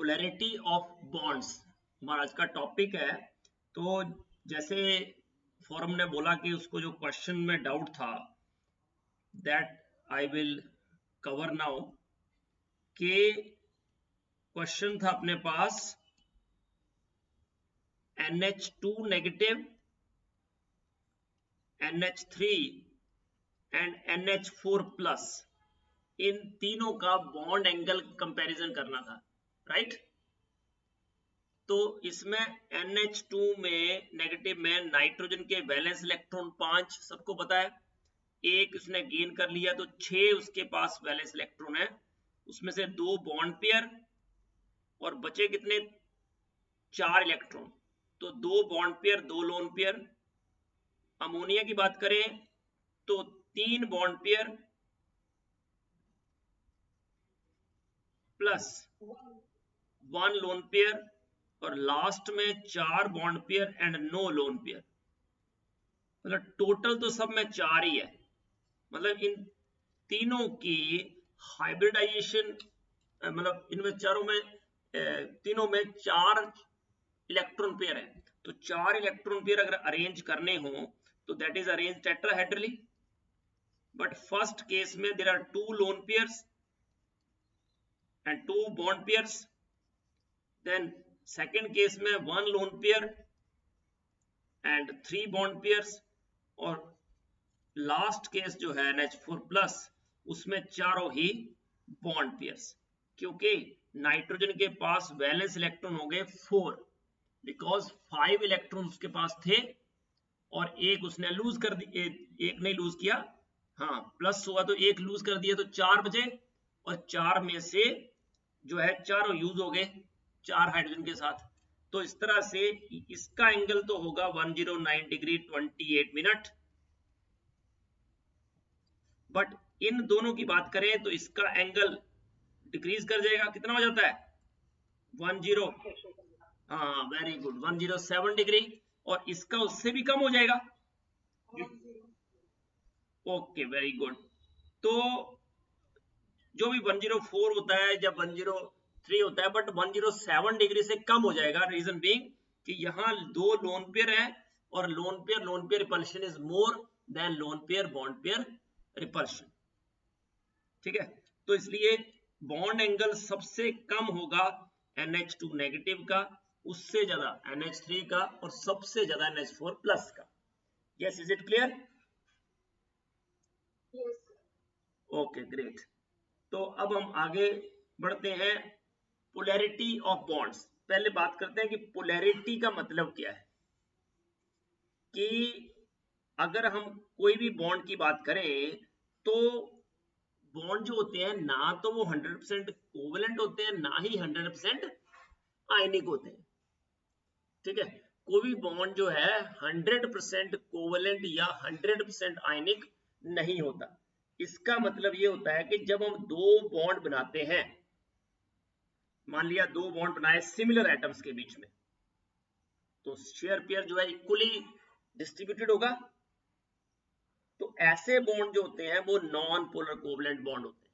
Polarity of bonds हमारा आज का टॉपिक है। तो जैसे फोरम ने बोला कि उसको जो क्वेश्चन में डाउट था that I will cover now, के क्वेश्चन था अपने पास NH2 negative, NH3 and NH4 plus, इन तीनों का बॉन्ड एंगल कंपैरिजन करना था, राइट। तो इसमें NH2 में नेगेटिव में नाइट्रोजन के वैलेंस इलेक्ट्रॉन 5 सबको पता है, एक उसने गेन कर लिया तो 6 उसके पास वैलेंस इलेक्ट्रॉन है, उसमें से 2 बॉन्ड पेयर और बचे कितने 4 इलेक्ट्रॉन। तो 2 bond pair 2 lone pair. Ammonia की बात करें तो 3 bond pair plus 1 lone pair और लास्ट में 4 bond pair and no lone pair. मतलब टोटल तो सब में 4 ही है। मतलब इन तीनों की हाइब्रिडाइजेशन, मतलब इनमें चारों में तीनों में 4 इलेक्ट्रॉन पेयर है। तो 4 इलेक्ट्रॉन पेयर अगर अरेंज करने हो तो that is arrange tetrahedrally. But first case में there are 2 lone pairs and 2 bond pairs, then second case में 1 lone pair and 3 bond pairs, और लास्ट केस जो है NH4 प्लस उसमें चारों ही बॉन्ड पेयर्स, क्योंकि नाइट्रोजन के पास वैलेंस इलेक्ट्रॉन हो गए 4 बिकॉज 5 इलेक्ट्रॉन उसके पास थे और एक उसने लूज कर दिए, एक नहीं लूज किया, हाँ प्लस हुआ तो एक लूज कर दिया तो 4 बचे, और 4 में से जो है चारों यूज हो गए 4 हाइड्रोजन के साथ। तो इस तरह से इसका एंगल तो होगा 109 डिग्री 28 मिनट। बट इन दोनों की बात करें तो इसका एंगल डिक्रीज कर जाएगा, कितना हो जाता है 10, हाँ वेरी गुड 107 डिग्री, और इसका उससे भी कम हो जाएगा। Okay very good. तो जो भी 104 होता है या 103 होता है, बट 107 डिग्री से कम हो जाएगा। रीजन बीइंग कि यहाँ 2 लोन पेयर है और lone pair repulsion is more than lone pair bond pair repulsion, ठीक है। तो इसलिए बॉन्ड एंगल सबसे कम होगा NH2 नेगेटिव का, उससे ज्यादा NH3 का, और सबसे ज्यादा NH4 प्लस का। Yes, is it clear? Okay great. तो अब हम आगे बढ़ते हैं पोलैरिटी ऑफ बॉन्ड्स। पहले बात करते हैं कि पोलैरिटी का मतलब क्या है। कि अगर हम कोई भी बॉन्ड की बात करें तो बॉन्ड जो होते हैं ना तो वो 100% कोवेलेंट होते हैं, ना ही 100% आयनिक होते हैं, ठीक है। कोई भी बॉन्ड जो है 100% कोवेलेंट या 100% आयनिक नहीं होता। इसका मतलब ये होता है कि जब हम 2 बॉन्ड बनाते हैं, मान लिया 2 बॉन्ड बनाए सिमिलर एटम्स के बीच में, तो शेयर पेयर जो है इक्वली डिस्ट्रीब्यूटेड होगा। तो ऐसे बॉन्ड जो होते हैं वो नॉन पोलर कोवेलेंट बॉन्ड होते हैं।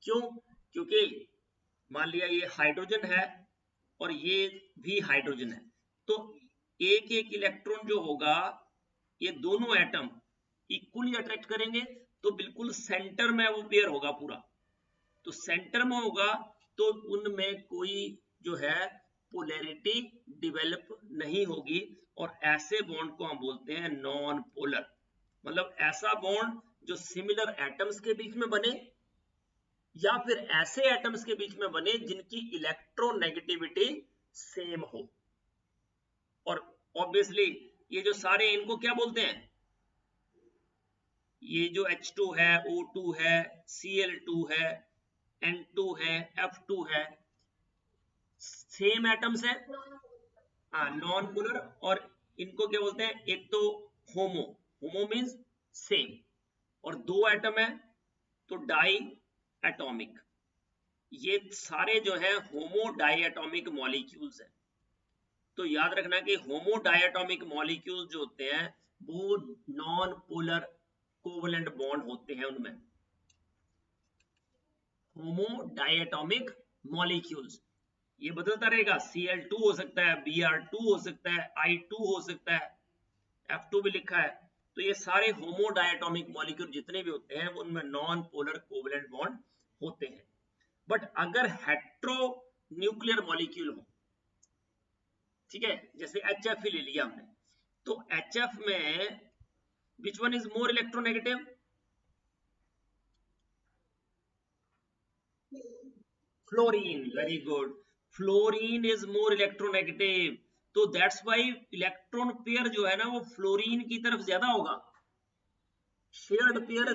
क्यों? क्योंकि मान लिया ये हाइड्रोजन है और ये भी हाइड्रोजन है, तो एक एक इलेक्ट्रॉन जो होगा ये दोनों एटम इक्वली अट्रैक्ट करेंगे, तो बिल्कुल सेंटर में वो पेयर होगा पूरा। तो सेंटर में होगा तो उनमें कोई जो है पोलैरिटी डेवलप नहीं होगी, और ऐसे बॉन्ड को हम बोलते हैं नॉन पोलर। मतलब ऐसा बॉन्ड जो सिमिलर एटम्स के बीच में बने या फिर ऐसे एटम्स के बीच में बने जिनकी इलेक्ट्रोनेगेटिविटी सेम हो। और ऑब्वियसली ये जो सारे इनको क्या बोलते हैं, ये जो H2 है, O2 है, Cl2 है, N2 है, F2 है, सेम एटम्स है, नॉन पोलर। और इनको क्या बोलते हैं, एक तो होमो, होमो मींस सेम, और 2 एटम है तो डाई एटॉमिक। ये सारे जो है होमो डायटोमिक मॉलिक्यूल्स हैं। तो याद रखना कि होमो डायटोमिक मॉलिक्यूल्स जो होते हैं वो नॉन पोलर कोवेलेंट बॉन्ड होते हैं। उनमें होमो डायटोमिक मॉलिक्यूल्स, ये बदलता रहेगा, Cl2 हो सकता है, Br2 हो सकता है, I2 हो सकता है, F2 भी लिखा है। तो ये सारे होमोडायटोमिक मॉलिक्यूल जितने भी होते हैं उनमें नॉन पोलर कोवलेंट बॉन्ड होते हैं। बट अगर हेट्रो न्यूक्लियर मॉलिक्यूल हो, ठीक है, जैसे HF ही ले लिया हमने, तो HF में विच one is more electronegative? Fluorine, very good, fluorine is more electronegative. तो दैट्स वाई इलेक्ट्रॉन पेयर जो है ना वो फ्लोरीन की तरफ ज्यादा होगा, शेयर्ड पेयर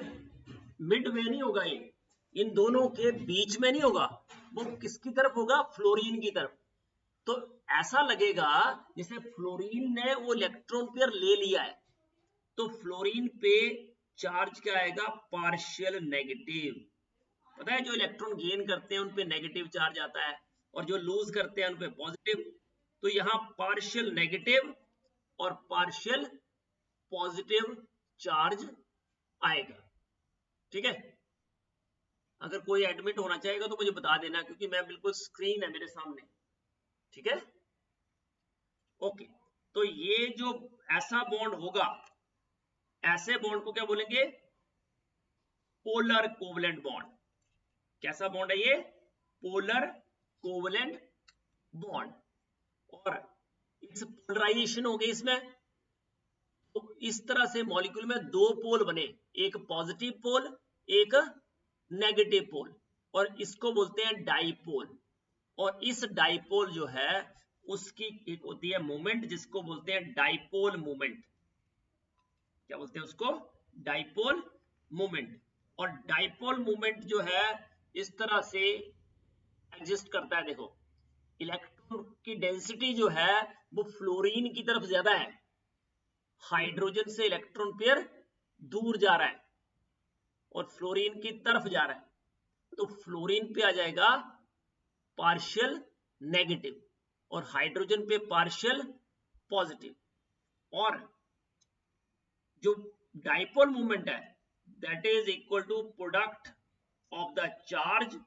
मिड में नहीं होगा, ये इन दोनों के बीच में नहीं होगा, वो किसकी तरफ होगा? फ्लोरीन की तरफ। तो ऐसा लगेगा जैसे फ्लोरीन ने वो इलेक्ट्रॉन पेयर ले लिया है, तो फ्लोरीन पे चार्ज क्या आएगा? Partial negative. पता है जो इलेक्ट्रॉन गेन करते हैं उन पे नेगेटिव चार्ज आता है, और जो लूज करते हैं उन पे पॉजिटिव। तो यहाँ पार्शियल नेगेटिव और पार्शियल पॉजिटिव चार्ज आएगा, ठीक है। अगर कोई एडमिट होना चाहेगा तो मुझे बता देना, क्योंकि मैं बिल्कुल स्क्रीन है मेरे सामने, ठीक है। ओके, तो ये जो ऐसा बॉन्ड होगा, ऐसे बॉन्ड को क्या बोलेंगे? Polar covalent bond. कैसा बॉन्ड है ये? Polar covalent bond. और इस पोलराइजेशन हो गई इसमें, तो इस तरह से मॉलिक्यूल में दो पोल बने, एक पॉजिटिव पोल, एक नेगेटिव पोल, और इसको बोलते हैं डाइपोल। और इस डाइपोल जो है उसकी एक होती है मूवमेंट जिसको बोलते हैं डाइपोल मूवमेंट। क्या बोलते हैं उसको? Dipole movement. और डाइपोल मूवमेंट जो है इस तरह से एग्जिस्ट करता है। देखो, इलेक्ट्रॉन की डेंसिटी जो है वो फ्लोरीन की तरफ ज्यादा है, हाइड्रोजन से इलेक्ट्रॉन पेयर दूर जा रहा है और फ्लोरीन की तरफ जा रहा है, तो फ्लोरीन पे आ जाएगा पार्शियल नेगेटिव और हाइड्रोजन पे पार्शियल पॉजिटिव। और जो डाइपोल मूवमेंट है that is equal to product of the charge.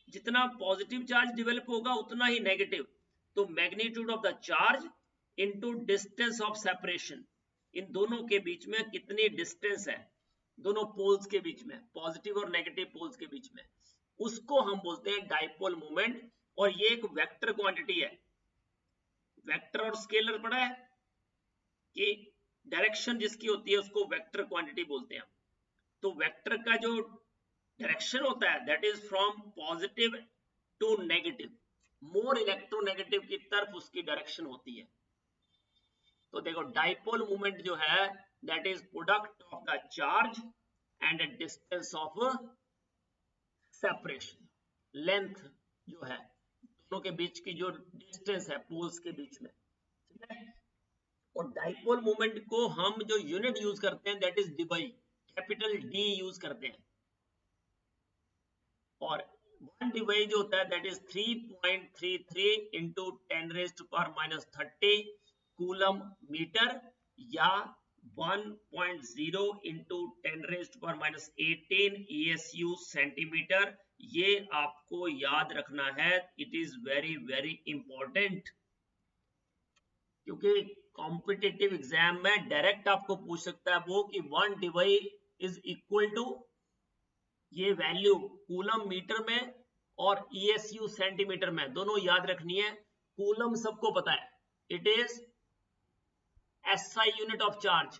जितना पॉजिटिव चार्ज डेवलप होगा उतना ही नेगेटिव, तो magnitude of the charge into distance of separation. इन दोनों के बीच में कितनी डिस्टेंस है, दोनों पोल्स के बीच में, पॉजिटिव और नेगेटिव पोल्स के बीच में, उसको हम बोलते हैं डाइपोल मूवमेंट। और ये एक वेक्टर क्वांटिटी है। वेक्टर और स्केलर पढ़ा है कि डायरेक्शन जिसकी होती है उसको वेक्टर क्वांटिटी बोलते हैं। तो वेक्टर का जो डायरेक्शन होता है that is from positive to negative, more electronegative की तरफ उसकी डायरेक्शन होती है। तो देखो डाइपोल मूवमेंट जो है that is product of the charge and a distance of separation. Length जो है दोनों के बीच की जो डिस्टेंस है पोल्स के बीच में, ठीक है। और डाइपोल मूवमेंट को हम जो यूनिट यूज करते हैं that is debye, capital D use करते हैं। और 1 डिवाई जो होता है that is 3.33 into 10⁻⁻30 coulomb metre, या 1.0 इंटू 10⁻18 ESU सेंटीमीटर। ये आपको याद रखना है, it is very very important, क्योंकि कॉम्पिटिटिव एग्जाम में डायरेक्ट आपको पूछ सकता है वो कि 1 डिवाई इज इक्वल टू ये वैल्यू कूलम मीटर में और ESU सेंटीमीटर में, दोनों याद रखनी है। कूलम सबको पता है, it is SI unit of charge,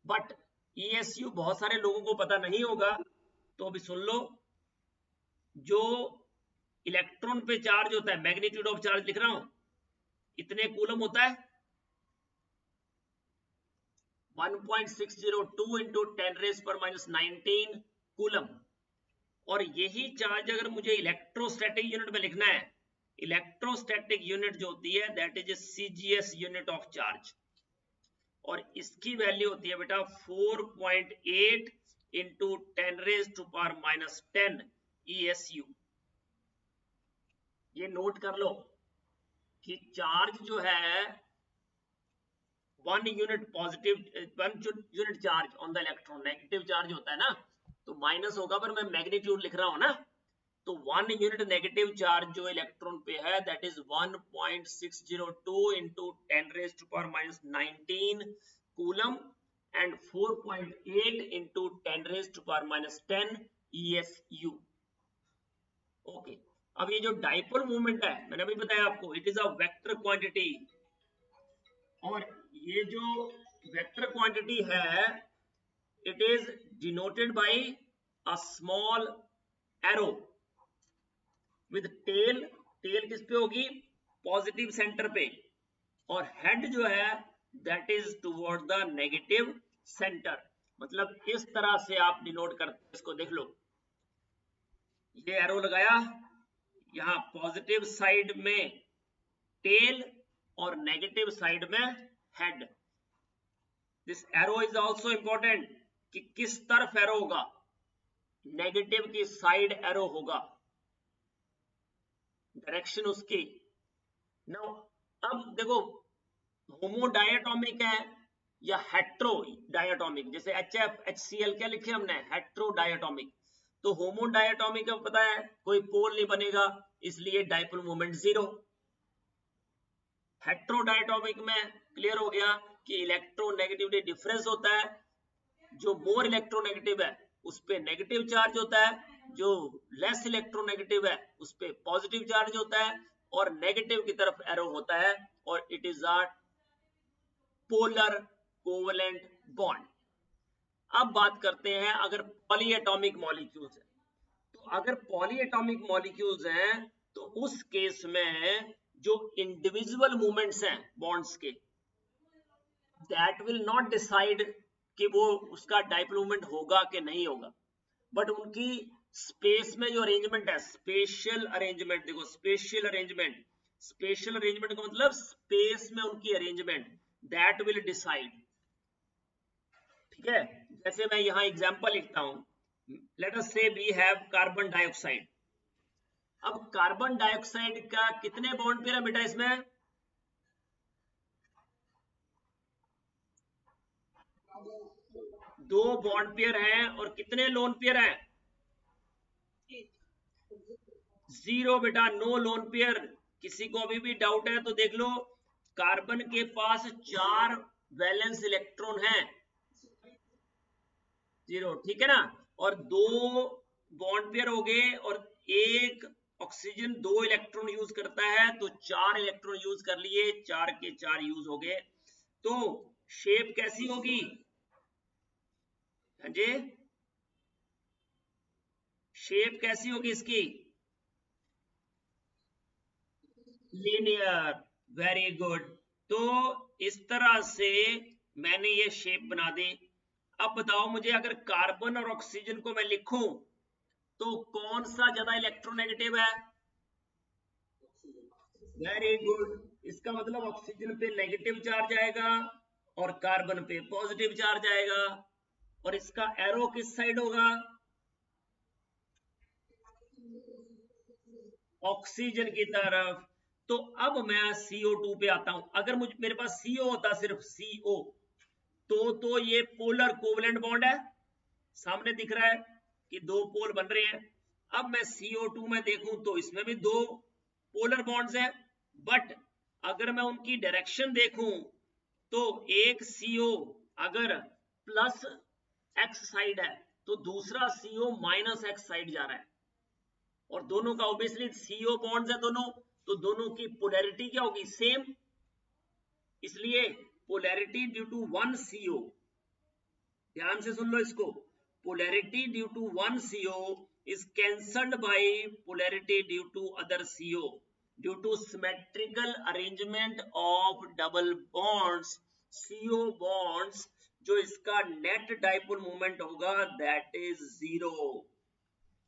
but ESU बहुत सारे लोगों को पता नहीं होगा। तो अभी सुन लो, जो इलेक्ट्रॉन पे चार्ज होता है, मैग्नीट्यूड ऑफ चार्ज लिख रहा हूं, इतने कूलम होता है 1.602 इंटू 10⁻⁻19 कूलम। और यही चार्ज अगर मुझे इलेक्ट्रोस्टैटिक यूनिट में लिखना है, इलेक्ट्रोस्टैटिक यूनिट जो होती है that is CGS unit of charge, और इसकी वैल्यू होती है बेटा 4.8 इंटू 10⁻⁻10 ESU। ये नोट कर लो कि चार्ज जो है 1 unit positive, 1 unit charge on the electron, negative charge होता है ना, तो माइनस होगा, पर मैं मैग्नीट्यूड लिख रहा हूं ना, तो 1 यूनिट नेगेटिव चार्ज जो इलेक्ट्रॉन पे है that is 1.602 into 10⁻⁻19 coulomb and 4.8 into 10⁻⁻10 ESU। Okay, अब ये जो डाइपोल मूवमेंट है मैंने अभी बताया आपको, it is a vector quantity, और ये जो वेक्टर क्वांटिटी है it is denoted by a small arrow with tail. Tail किस पे होगी? पॉजिटिव सेंटर पे, और हेड जो है that is toward the negative centre. मतलब इस तरह से आप डिनोट करते हैं इसको। देख लो, ये एरो लगाया, यहां पॉजिटिव साइड में टेल और नेगेटिव साइड में head. This arrow is also important कि किस तरफ एरो होगा, नेगेटिव की साइड एरो होगा, डायरेक्शन उसकी। नाउ अब देखो, होमो डायटोमिक है या हेट्रो डायटोमिक, जैसे HF HCl क्या लिखे हमने, हेट्रो डायटोमिक। तो होमो डायटोमिक का पता है कोई पोल नहीं बनेगा, इसलिए डाइपोल मोमेंट 0। हेट्रो डायटोमिक में क्लियर हो गया कि इलेक्ट्रोनेगेटिविटी डिफरेंस होता है, जो मोर इलेक्ट्रोनेगेटिव है उस पे नेगेटिव चार्ज होता है, जो लेस इलेक्ट्रोनेगेटिव है उस पे पॉजिटिव चार्ज होता है, और नेगेटिव की तरफ एरो होता है, और it is a polar covalent bond. अब बात करते हैं अगर पॉलीएटॉमिक मॉलिक्यूल्स है, तो अगर पॉलीएटॉमिक मॉलिक्यूल्स हैं तो उस केस में जो इंडिविजुअल मूवमेंट्स हैं बॉन्ड्स के, दैट विल नॉट डिसाइड कि वो उसका डाइपोल मूवमेंट होगा कि नहीं होगा, बट उनकी स्पेस में जो अरेंजमेंट है, स्पेशल अरेंजमेंट, देखो स्पेशल अरेंजमेंट, स्पेशल अरेंजमेंट का मतलब स्पेस में उनकी अरेंजमेंट, दैट विल डिसाइड। ठीक है, जैसे मैं यहां एग्जांपल लिखता हूं, लेट अस से वी हैव कार्बन डाइऑक्साइड। अब कार्बन डाइऑक्साइड का कितने बॉन्ड पेयर है बेटा इसमें? दो बॉन्ड पेयर हैं, और कितने लोन पेयर हैं? 0 बेटा, नो लोन पेयर। किसी को अभी भी डाउट है तो देख लो, कार्बन के पास 4 वैलेंस इलेक्ट्रॉन हैं, 0, ठीक है ना, और 2 बॉन्ड पेयर हो गए, और एक ऑक्सीजन 2 इलेक्ट्रॉन यूज करता है, तो 4 इलेक्ट्रॉन यूज कर लिए, 4 के 4 यूज हो गए। तो शेप कैसी होगी? हाँ जी, शेप कैसी होगी इसकी? Linear, very good. तो इस तरह से मैंने ये शेप बना दी। अब बताओ मुझे, अगर कार्बन और ऑक्सीजन को मैं लिखूं तो कौन सा ज्यादा इलेक्ट्रोनेगेटिव है? वेरी गुड, इसका मतलब ऑक्सीजन पे नेगेटिव चार्ज आएगा और कार्बन पे पॉजिटिव चार्ज आएगा, और इसका एरो किस साइड होगा? ऑक्सीजन की तरफ। तो अब मैं CO2 पे आता हूं। अगर मेरे पास CO होता, सिर्फ CO, तो ये पोलर कोवेलेंट बॉन्ड है, सामने दिख रहा है कि 2 पोल बन रहे हैं। अब मैं CO2 में देखूं तो इसमें भी 2 पोलर बॉन्ड्स हैं, बट अगर मैं उनकी डायरेक्शन देखूं तो एक CO अगर प्लस x साइड है तो दूसरा CO माइनस x साइड जा रहा है, और दोनों का ऑब्वियसली CO बॉन्ड्स है दोनों, तो दोनों की पोलैरिटी क्या होगी? सेम। इसलिए पोलैरिटी ड्यू टू 1 CO, ध्यान से सुन लो इसको, polarity due to 1 CO is cancelled by polarity due to other CO due to symmetrical arrangement of double bonds। CO bonds जो इसका नेट डाइपोल मोमेंट होगा दैट इज 0,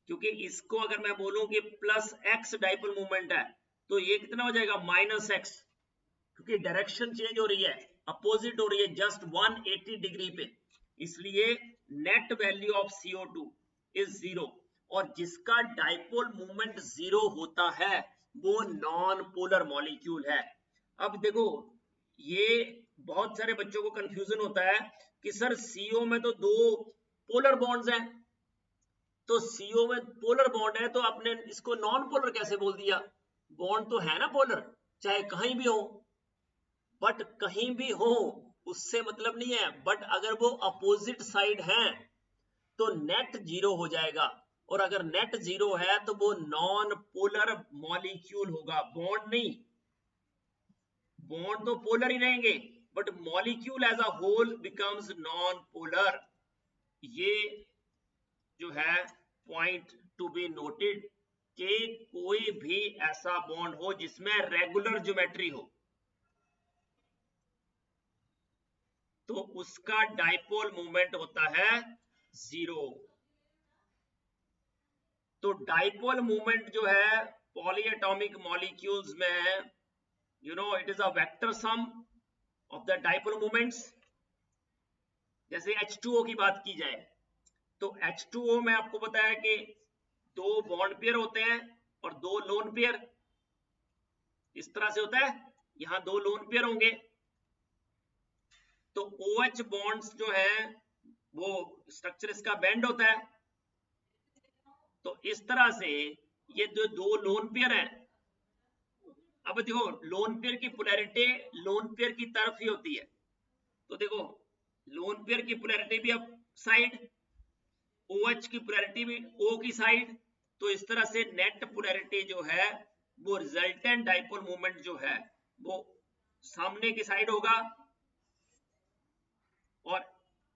क्योंकि इसको अगर मैं बोलूं कि प्लस x डाइपोल मोमेंट है तो ये कितना हो जाएगा? माइनस x, क्योंकि डायरेक्शन चेंज हो रही है, अपोजिट हो रही है जस्ट 180 डिग्री पे, इसलिए net value of CO2 is 0। और जिसका डाइपोल मोमेंट 0 होता है वो नॉन पोलर मॉलिक्यूल है। अब देखो, ये बहुत सारे बच्चों को कंफ्यूजन होता है कि सर CO में तो 2 पोलर बॉन्ड्स हैं, तो CO में पोलर बॉन्ड है तो आपने इसको नॉन पोलर कैसे बोल दिया? बॉन्ड तो है ना पोलर, चाहे कहीं भी हो, बट कहीं भी हो उससे मतलब नहीं है, बट अगर वो अपोजिट साइड है तो नेट जीरो हो जाएगा, और अगर नेट जीरो है तो वो नॉन पोलर मॉलिक्यूल होगा, बॉन्ड नहीं। बॉन्ड तो पोलर ही रहेंगे but molecule as a whole becomes non polar. ये जो है पॉइंट टू बी नोटेड कि कोई भी ऐसा बॉन्ड हो जिसमें रेगुलर ज्योमेट्री हो तो उसका डाइपोल मोमेंट होता है जीरो। तो डाइपोल मोमेंट जो है पॉलीएटॉमिक मॉलिक्यूल्स में, you know, it is a vector sum of the dipole moments. जैसे H2O की बात की जाए तो H2O में आपको पता है कि दो बॉन्ड पेयर होते हैं और दो लोन पेयर, इस तरह से होता है, यहां दो लोन पेयर होंगे। तो OH बॉन्ड्स जो है वो स्ट्रक्चर इसका बेंड होता है, तो इस तरह से ये जो दो लोन पेयर हैं, अब देखो लोन पेयर की पोलैरिटी लोन पेयर की तरफ ही होती है, तो देखो लोन पेयर की पोलैरिटी भी अप साइड, OH की पोलैरिटी भी O की साइड, तो इस तरह से नेट पोलैरिटी जो है वो रिजल्टेंट डाइपोल मोमेंट जो है वो सामने की साइड होगा, और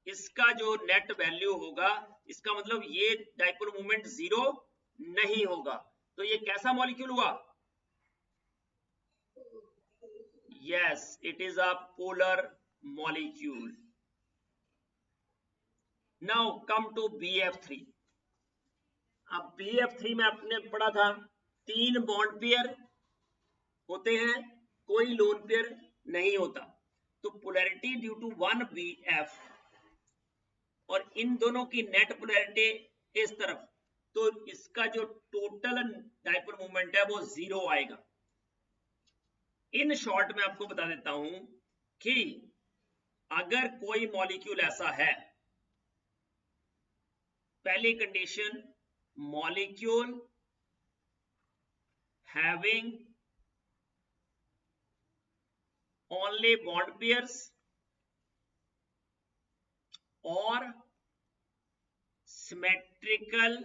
इसका जो नेट वैल्यू होगा, इसका मतलब ये डाइपोल मोमेंट जीरो नहीं होगा। तो ये कैसा मॉलिक्यूल हुआ? Yes, it is a polar molecule. Now come to BF3। अब BF3 में आपने पढ़ा था तीन बॉन्ड पेयर होते हैं, कोई लोन पेयर नहीं होता, तो पोलैरिटी ड्यू टू 1BF, और इन दोनों की नेट पोलैरिटी इस तरफ, तो इसका जो टोटल डाइपोल मोमेंट है वो जीरो आएगा। इन शॉर्ट में आपको बता देता हूं कि अगर कोई मॉलिक्यूल ऐसा है, पहली condition, molecule having only bond pairs और symmetrical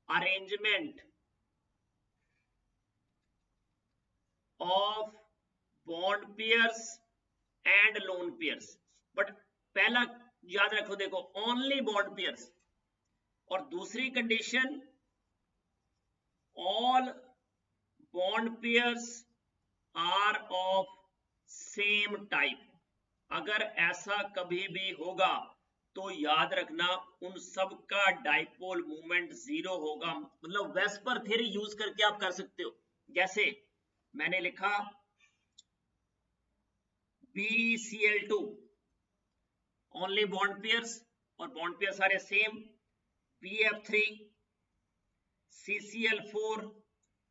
arrangement of bond pairs and lone pairs. But पहला याद रखो, देखो ओनली बॉन्ड पेयर्स, और दूसरी condition all bond pairs are of same type. अगर ऐसा कभी भी होगा तो याद रखना उन सब का डाइपोल मोमेंट जीरो होगा। मतलब वेस्पर थ्योरी यूज करके आप कर सकते हो, जैसे मैंने लिखा BCl2 ओनली बॉन्ड पेयर्स और बॉन्ड पेयर सारे same, BF3 CCl4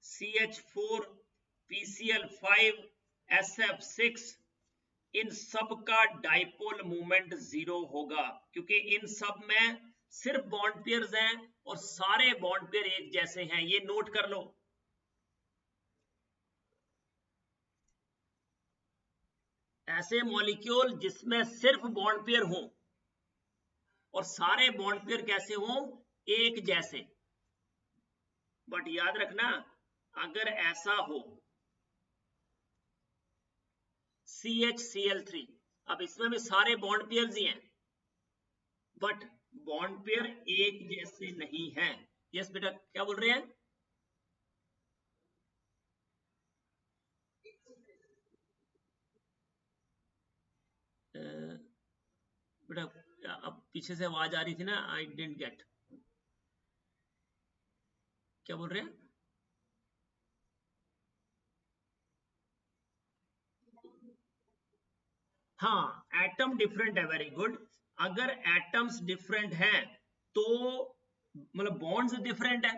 CH4 PCl5 SF6, इन सब का डाइपोल मोमेंट जीरो होगा, क्योंकि इन सब में सिर्फ बॉन्ड पेयर्स हैं और सारे बॉन्ड पेयर एक जैसे हैं, ये नोट कर लो। ऐसे मॉलिक्यूल जिसमें सिर्फ बॉन्ड पेयर हो और सारे बॉन्ड पेयर कैसे हो? एक जैसे। बट याद रखना अगर ऐसा हो CHCl3, अब इसमें भी सारे बॉन्ड पेयर्स ही हैं बट बॉन्ड पेयर एक जैसे नहीं है। यस बेटा, क्या बोल रहे हैं? बेटा अब पीछे से आवाज आ रही थी ना, आई डिडंट गेट, क्या बोल रहे हैं? हाँ, एटम डिफरेंट है, वेरी गुड। अगर एटम्स डिफरेंट हैं तो मतलब बॉन्ड्स डिफरेंट है,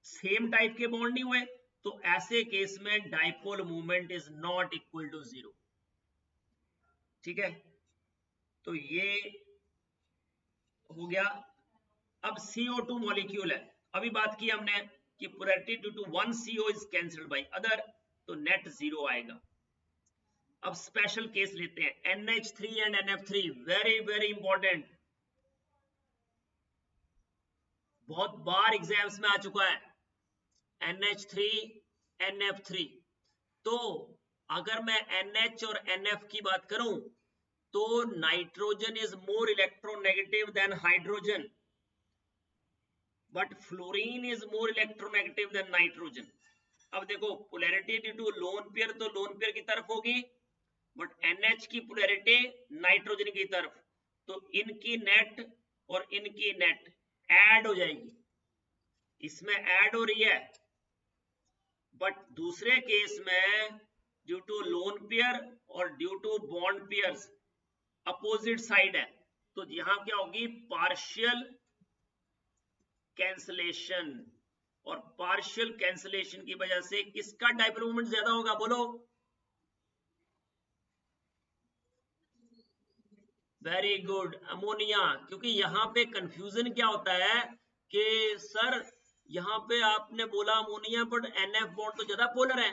सेम टाइप के बॉन्ड नहीं हुए, तो ऐसे केस में dipole moment is not equal to zero. ठीक है, तो ये हो गया अब CO2 मॉलिक्यूल है, अभी बात की हमने कि polarity due to one CO is cancelled by other, तो नेट जीरो आएगा। अब स्पेशल केस लेते हैं, NH3 and NF3, very very important, बहुत बार एग्जाम्स में आ चुका है, NH3 NF3। तो अगर मैं NH और NF की बात करूं तो nitrogen is more electronegative than hydrogen, but fluorine is more electronegative than nitrogen. अब देखो polarity due to lone pair, तो लोन पेयर की तरफ होगी, बट NH की पोलैरिटी नाइट्रोजन की तरफ, तो इनकी नेट और इनकी नेट ऐड हो जाएगी, इसमें ऐड हो रही है। बट दूसरे केस में ड्यू टू लोन पेयर और due to bond pairs opposite side है, तो यहां क्या होगी, पार्शियल कैंसलेशन, और पार्शियल कैंसलेशन की वजह से किसका डायपोल मोमेंट ज्यादा होगा, बोलो। Very good, ammonia. क्योंकि यहाँ पे कंफ्यूजन क्या होता है कि सर यहाँ पे आपने बोला अमोनिया, बट NF बॉन्ड तो ज्यादा पोलर है।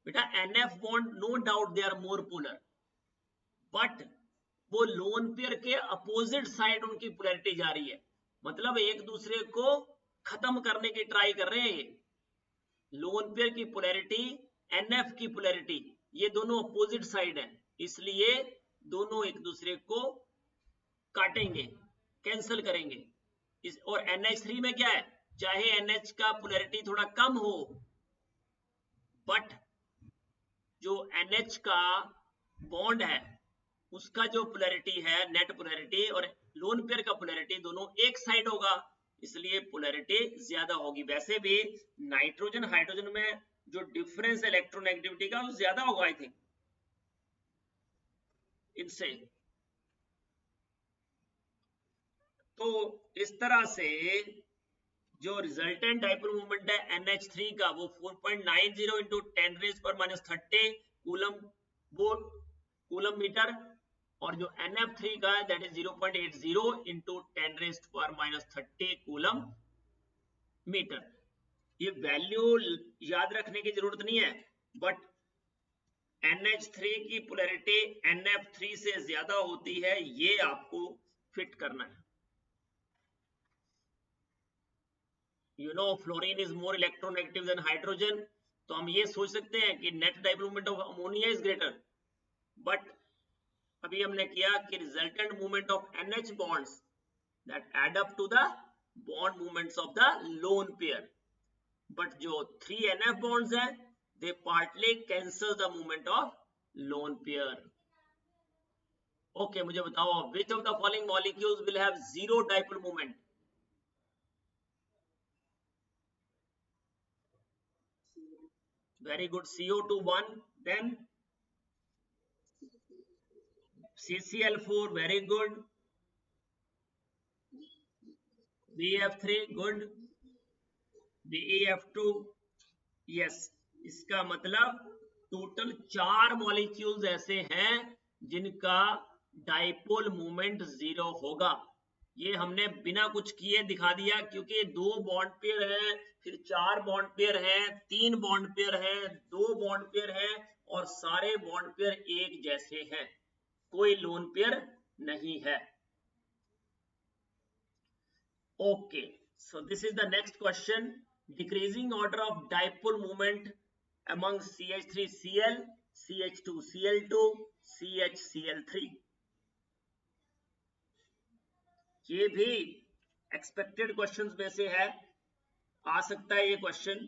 बेटा NF bond no doubt they are more polar, but वो लोन पेयर के अपोजिट साइड उनकी पोलैरिटी जा रही है, मतलब एक दूसरे को खत्म करने की ट्राई कर रहे हैं। लोन पेयर की पोलैरिटी, NF की पोलैरिटी, ये दोनों अपोजिट साइड है, इसलिए दोनों एक दूसरे को काटेंगे, कैंसिल करेंगे। और NH3 में क्या है, चाहे NH का पोलैरिटी थोड़ा कम हो, बट जो NH का बॉन्ड है उसका जो पोलैरिटी है, नेट पोलैरिटी और लोन पेयर का पोलैरिटी दोनों एक साइड होगा, इसलिए पोलैरिटी ज्यादा होगी। वैसे भी नाइट्रोजन हाइड्रोजन में जो डिफरेंस इलेक्ट्रोनेगेटिविटी का वो ज्यादा होगा आई थिंक इनसे। तो इस तरह से जो रिजल्टेंट डाइपोल मोमेंट है NH3 का वो 4.90 इंटू 10⁻³ कूलम कूलम मीटर, और जो NF3 का है that is 0.80 into 10⁻³ coulomb metre. ये वैल्यू याद रखने की जरूरत नहीं है, बट NH3 की पोलैरिटी NF3 से ज्यादा होती है, ये आपको फिट करना है। You know fluorine is more electronegative than hydrogen, तो हम ये सोच सकते हैं कि net dipole moment of ammonia is greater, but अभी हमने किया कि resultant moment of NH bonds that add up to the bond moments of the lone pair, but जो 3 NF बॉन्ड्स हैं they partly cancel the moment of lone pair. Okay, मुझे बताओ which of the following molecules will have zero dipole moment. Very good, CO2 1, then CCl4, very good, BF3 good, BeF2 yes. इसका मतलब total 4 molecules ऐसे हैं जिनका dipole moment zero होगा। ये हमने बिना कुछ किए दिखा दिया, क्योंकि 2 बॉन्ड पेयर है, फिर 4 बॉन्ड पेयर है, 3 बॉन्ड पेयर है, 2 बॉन्ड पेयर है, और सारे बॉन्ड पेयर एक जैसे हैं, कोई लोन पेयर नहीं है। Okay, so this is the next question, decreasing order of dipole moment among CH3Cl, CH2Cl2, CHCl3। ये भी एक्सपेक्टेड क्वेश्चंस में से है, आ सकता है ये क्वेश्चन।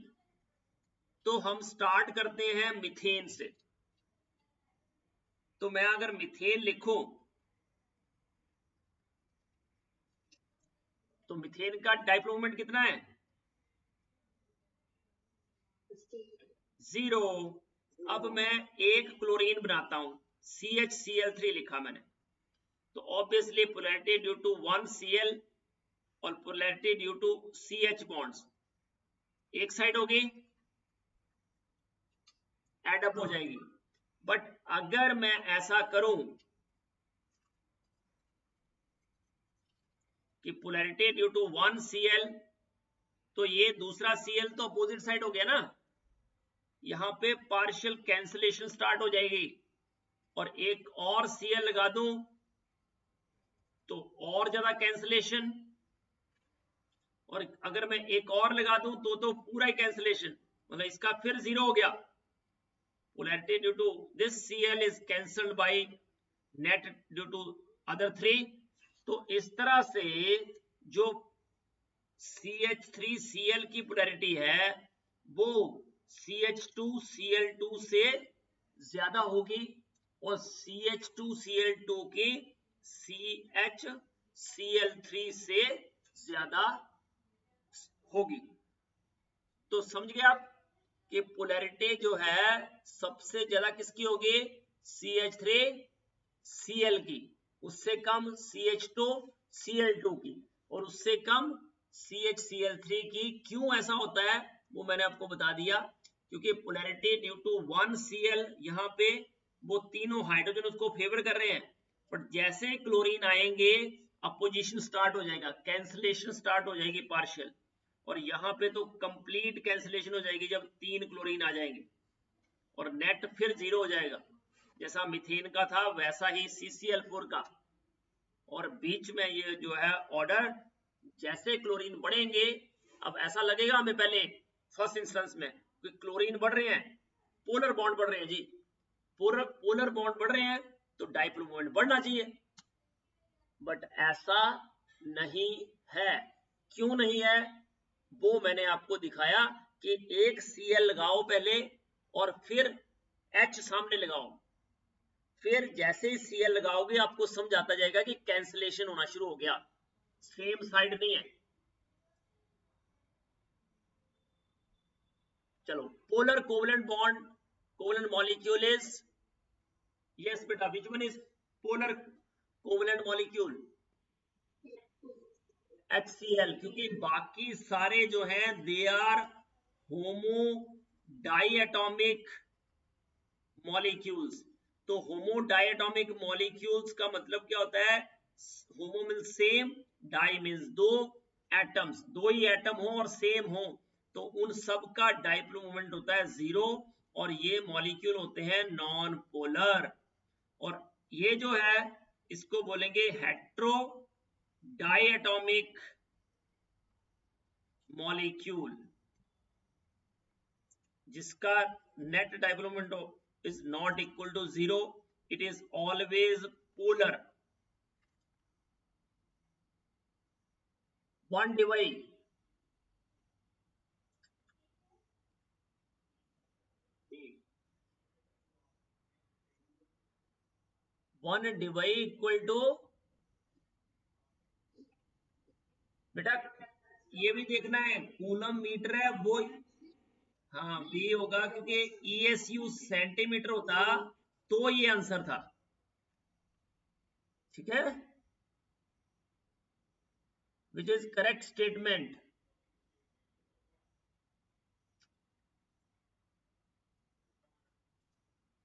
तो हम स्टार्ट करते हैं मीथेन से। तो मैं अगर मीथेन लिखूं तो मीथेन का डाइपोल मोमेंट कितना है, 0। अब मैं एक क्लोरीन बनाता हूं, CHCl3 लिखा मैंने, तो obviously polarity due to 1 Cl और polarity due to CH bonds एक साइड होगी, एड अप हो जाएगी। बट अगर मैं ऐसा करूं कि polarity due to one Cl, तो ये दूसरा Cl तो अपोजिट साइड हो गया ना, यहां पे पार्शियल कैंसिलेशन स्टार्ट हो जाएगी, और एक और Cl लगा दूं तो और ज्यादा कैंसिलेशन, और अगर मैं एक और लगा दूं तो पूरा ही कैंसिलेशन, मतलब इसका फिर जीरो हो गया। Polarity due to this Cl is cancelled by net due to other three. तो इस तरह से जो CH3Cl की पोलैरिटी है वो CH2Cl2 से ज्यादा होगी, और CH2Cl2 की CHCl3 से ज्यादा होगी। तो समझ गए आप कि पोलैरिटी जो है सबसे ज्यादा किसकी होगी, CH3Cl की, उससे कम CH2Cl2 की, और उससे कम CHCl3 की। क्यों ऐसा होता है वो मैंने आपको बता दिया, क्योंकि polarity due to one Cl, यहाँ पे वो तीनों हाइड्रोजन उसको फेवर कर रहे हैं, बट जैसे क्लोरीन आएंगे अपोजिशन स्टार्ट हो जाएगा, कैंसिलेशन स्टार्ट हो जाएगी पार्शियल, और यहाँ पे तो कंप्लीट कैंसिलेशन हो जाएगी जब तीन क्लोरीन आ जाएंगे, और नेट फिर जीरो हो जाएगा, जैसा मीथेन का था वैसा ही CCl4 का। और बीच में ये जो है ऑर्डर, जैसे क्लोरीन बढ़ेंगे, अब ऐसा लगेगा हमें पहले फर्स्ट इंस्टेंस में कि क्लोरीन बढ़ रहे हैं, पोलर बॉन्ड बढ़ रहे हैं जी, पोलर बॉन्ड बढ़ रहे हैं तो डाइपोल मोमेंट बढ़ना चाहिए, बट ऐसा नहीं है। क्यों नहीं है वो मैंने आपको दिखाया कि एक Cl लगाओ पहले और फिर H सामने लगाओ, फिर जैसे ही Cl लगाओगे आपको समझ आता जाएगा कि कैंसिलेशन होना शुरू हो गया, सेम साइड नहीं है। चलो, polar covalent bond, covalent molecule is, yes बेटा, which one is polar covalent molecule? HCl, क्योंकि बाकी सारे जो हैं they are homo diatomic molecules. तो होमो डाइएटॉमिक मॉलिक्यूल्स का मतलब क्या होता है, homo means same, di means दो एटम्स, दो ही एटम हो और सेम हो, तो उन सब का डाइपोल मोमेंट होता है जीरो, और ये मॉलिक्यूल होते हैं नॉन पोलर, और ये जो है इसको बोलेंगे हेट्रो डाइएटॉमिक मॉलिक्यूल, जिसका net dipole moment is not equal to zero, it is always polar. One divide, one divide equal to, बेटा ये भी देखना है, कूलम मीटर है वो, हाँ बी होगा, क्योंकि ESU सेंटीमीटर होता तो ये आंसर था, ठीक है, which is correct statement.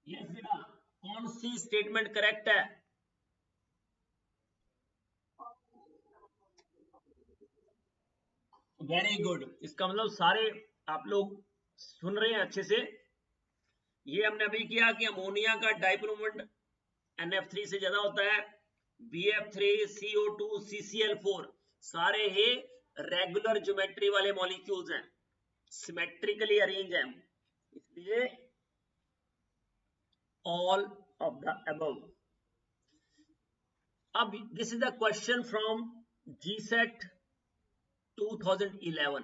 Yes बेटा, कौन सी स्टेटमेंट करेक्ट है? वेरी गुड, इसका मतलब सारे आप लोग सुन रहे हैं अच्छे से। ये हमने अभी किया कि अमोनिया का डाइपोल मोमेंट NF3 से ज्यादा होता है, BF3 CO2 CCl4 सारे ही रेगुलर ज्योमेट्री वाले मॉलिक्यूल्स हैं, सिमेट्रिकली अरेंज हैं, इसलिए ऑल ऑफ द अबव। अब this is the question from GSET 2011,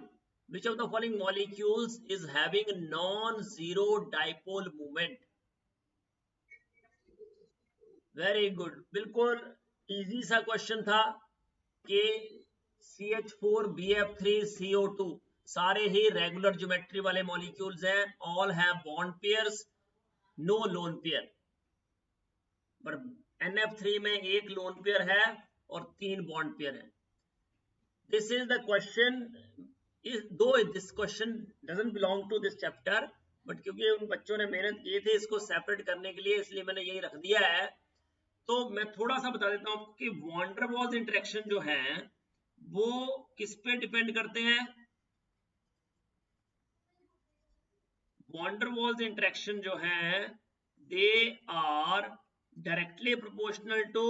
which of the following molecules is having non-zero dipole moment? Very good, बिल्कुल इजी सा question था कि CH4BF3CO2 सारे ही रेगुलर ज्योमेट्री वाले मॉलिक्यूल्स हैं, all have bond pairs, no lone pair, पर NF3 में एक लोन पेयर है और तीन बॉन्ड पेयर है। This is the question, though this question doesn't belong to this chapter, but क्योंकि उन बच्चों ने मेहनत की थी इसको सेपरेट करने के लिए, इसलिए मैंने यही रख दिया है। तो मैं थोड़ा सा बता देता हूं कि वॉन डेर वाल्स इंटरेक्शन जो है वो किस पे डिपेंड करते हैं? वॉन डेर वाल्स इंटरेक्शन जो है they are directly proportional to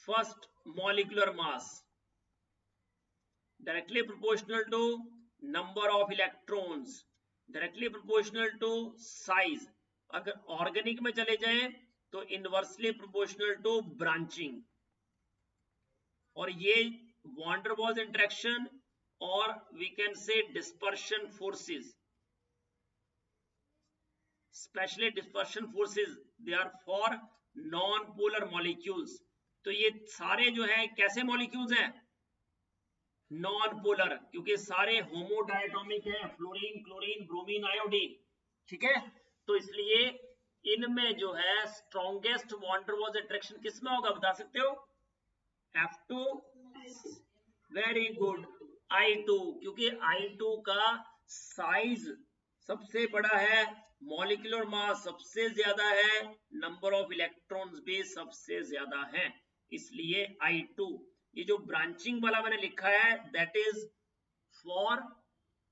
first molecular mass, directly proportional to number of electrons, directly proportional to size. अगर ऑर्गेनिक में चले जाएं तो इनवर्सली प्रोपोर्शनल टू ब्रांचिंग। और ये वॉन डेर वाल्स इंटरेक्शन और we can say dispersion forces, specially dispersion forces, they are for non polar molecules. तो ये सारे जो है कैसे मॉलिक्यूल्स हैं? नॉन पोलर, क्योंकि सारे होमोडायटोमिक है, फ्लोरीन, क्लोरीन, ब्रोमीन, आयोडीन। ठीक है, तो इसलिए इनमें जो है strongest van der Waals attraction किसमें होगा, बता सकते हो? F2, वेरी गुड, I2, क्योंकि I2 का साइज सबसे बड़ा है, मॉलिक्यूलर मास सबसे ज्यादा है, नंबर ऑफ इलेक्ट्रॉन्स भी सबसे ज्यादा है, इसलिए I2। ये जो ब्रांचिंग वाला मैंने लिखा है दैट इज फॉर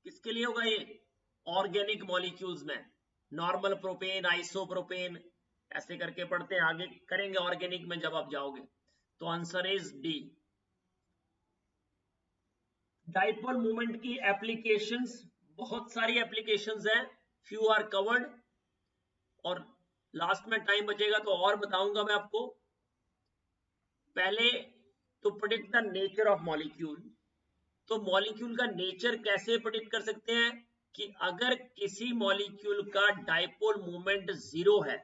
किसके लिए होगा? ये ऑर्गेनिक मॉलिक्यूल्स में, नॉर्मल प्रोपेन, आइसोप्रोपेन, ऐसे करके पढ़ते हैं, आगे करेंगे ऑर्गेनिक में जब आप जाओगे। तो answer is D. Dipole movement की एप्लीकेशंस, बहुत सारी एप्लीकेशंस है, फ्यू आर कवर्ड, और लास्ट में टाइम बचेगा तो और बताऊंगा मैं आपको। पहले तो predict the nature of molecule. तो मॉलिक्यूल का नेचर कैसे प्रेडिक्ट कर सकते हैं कि अगर किसी मॉलिक्यूल का डाइपोल मूवमेंट 0 है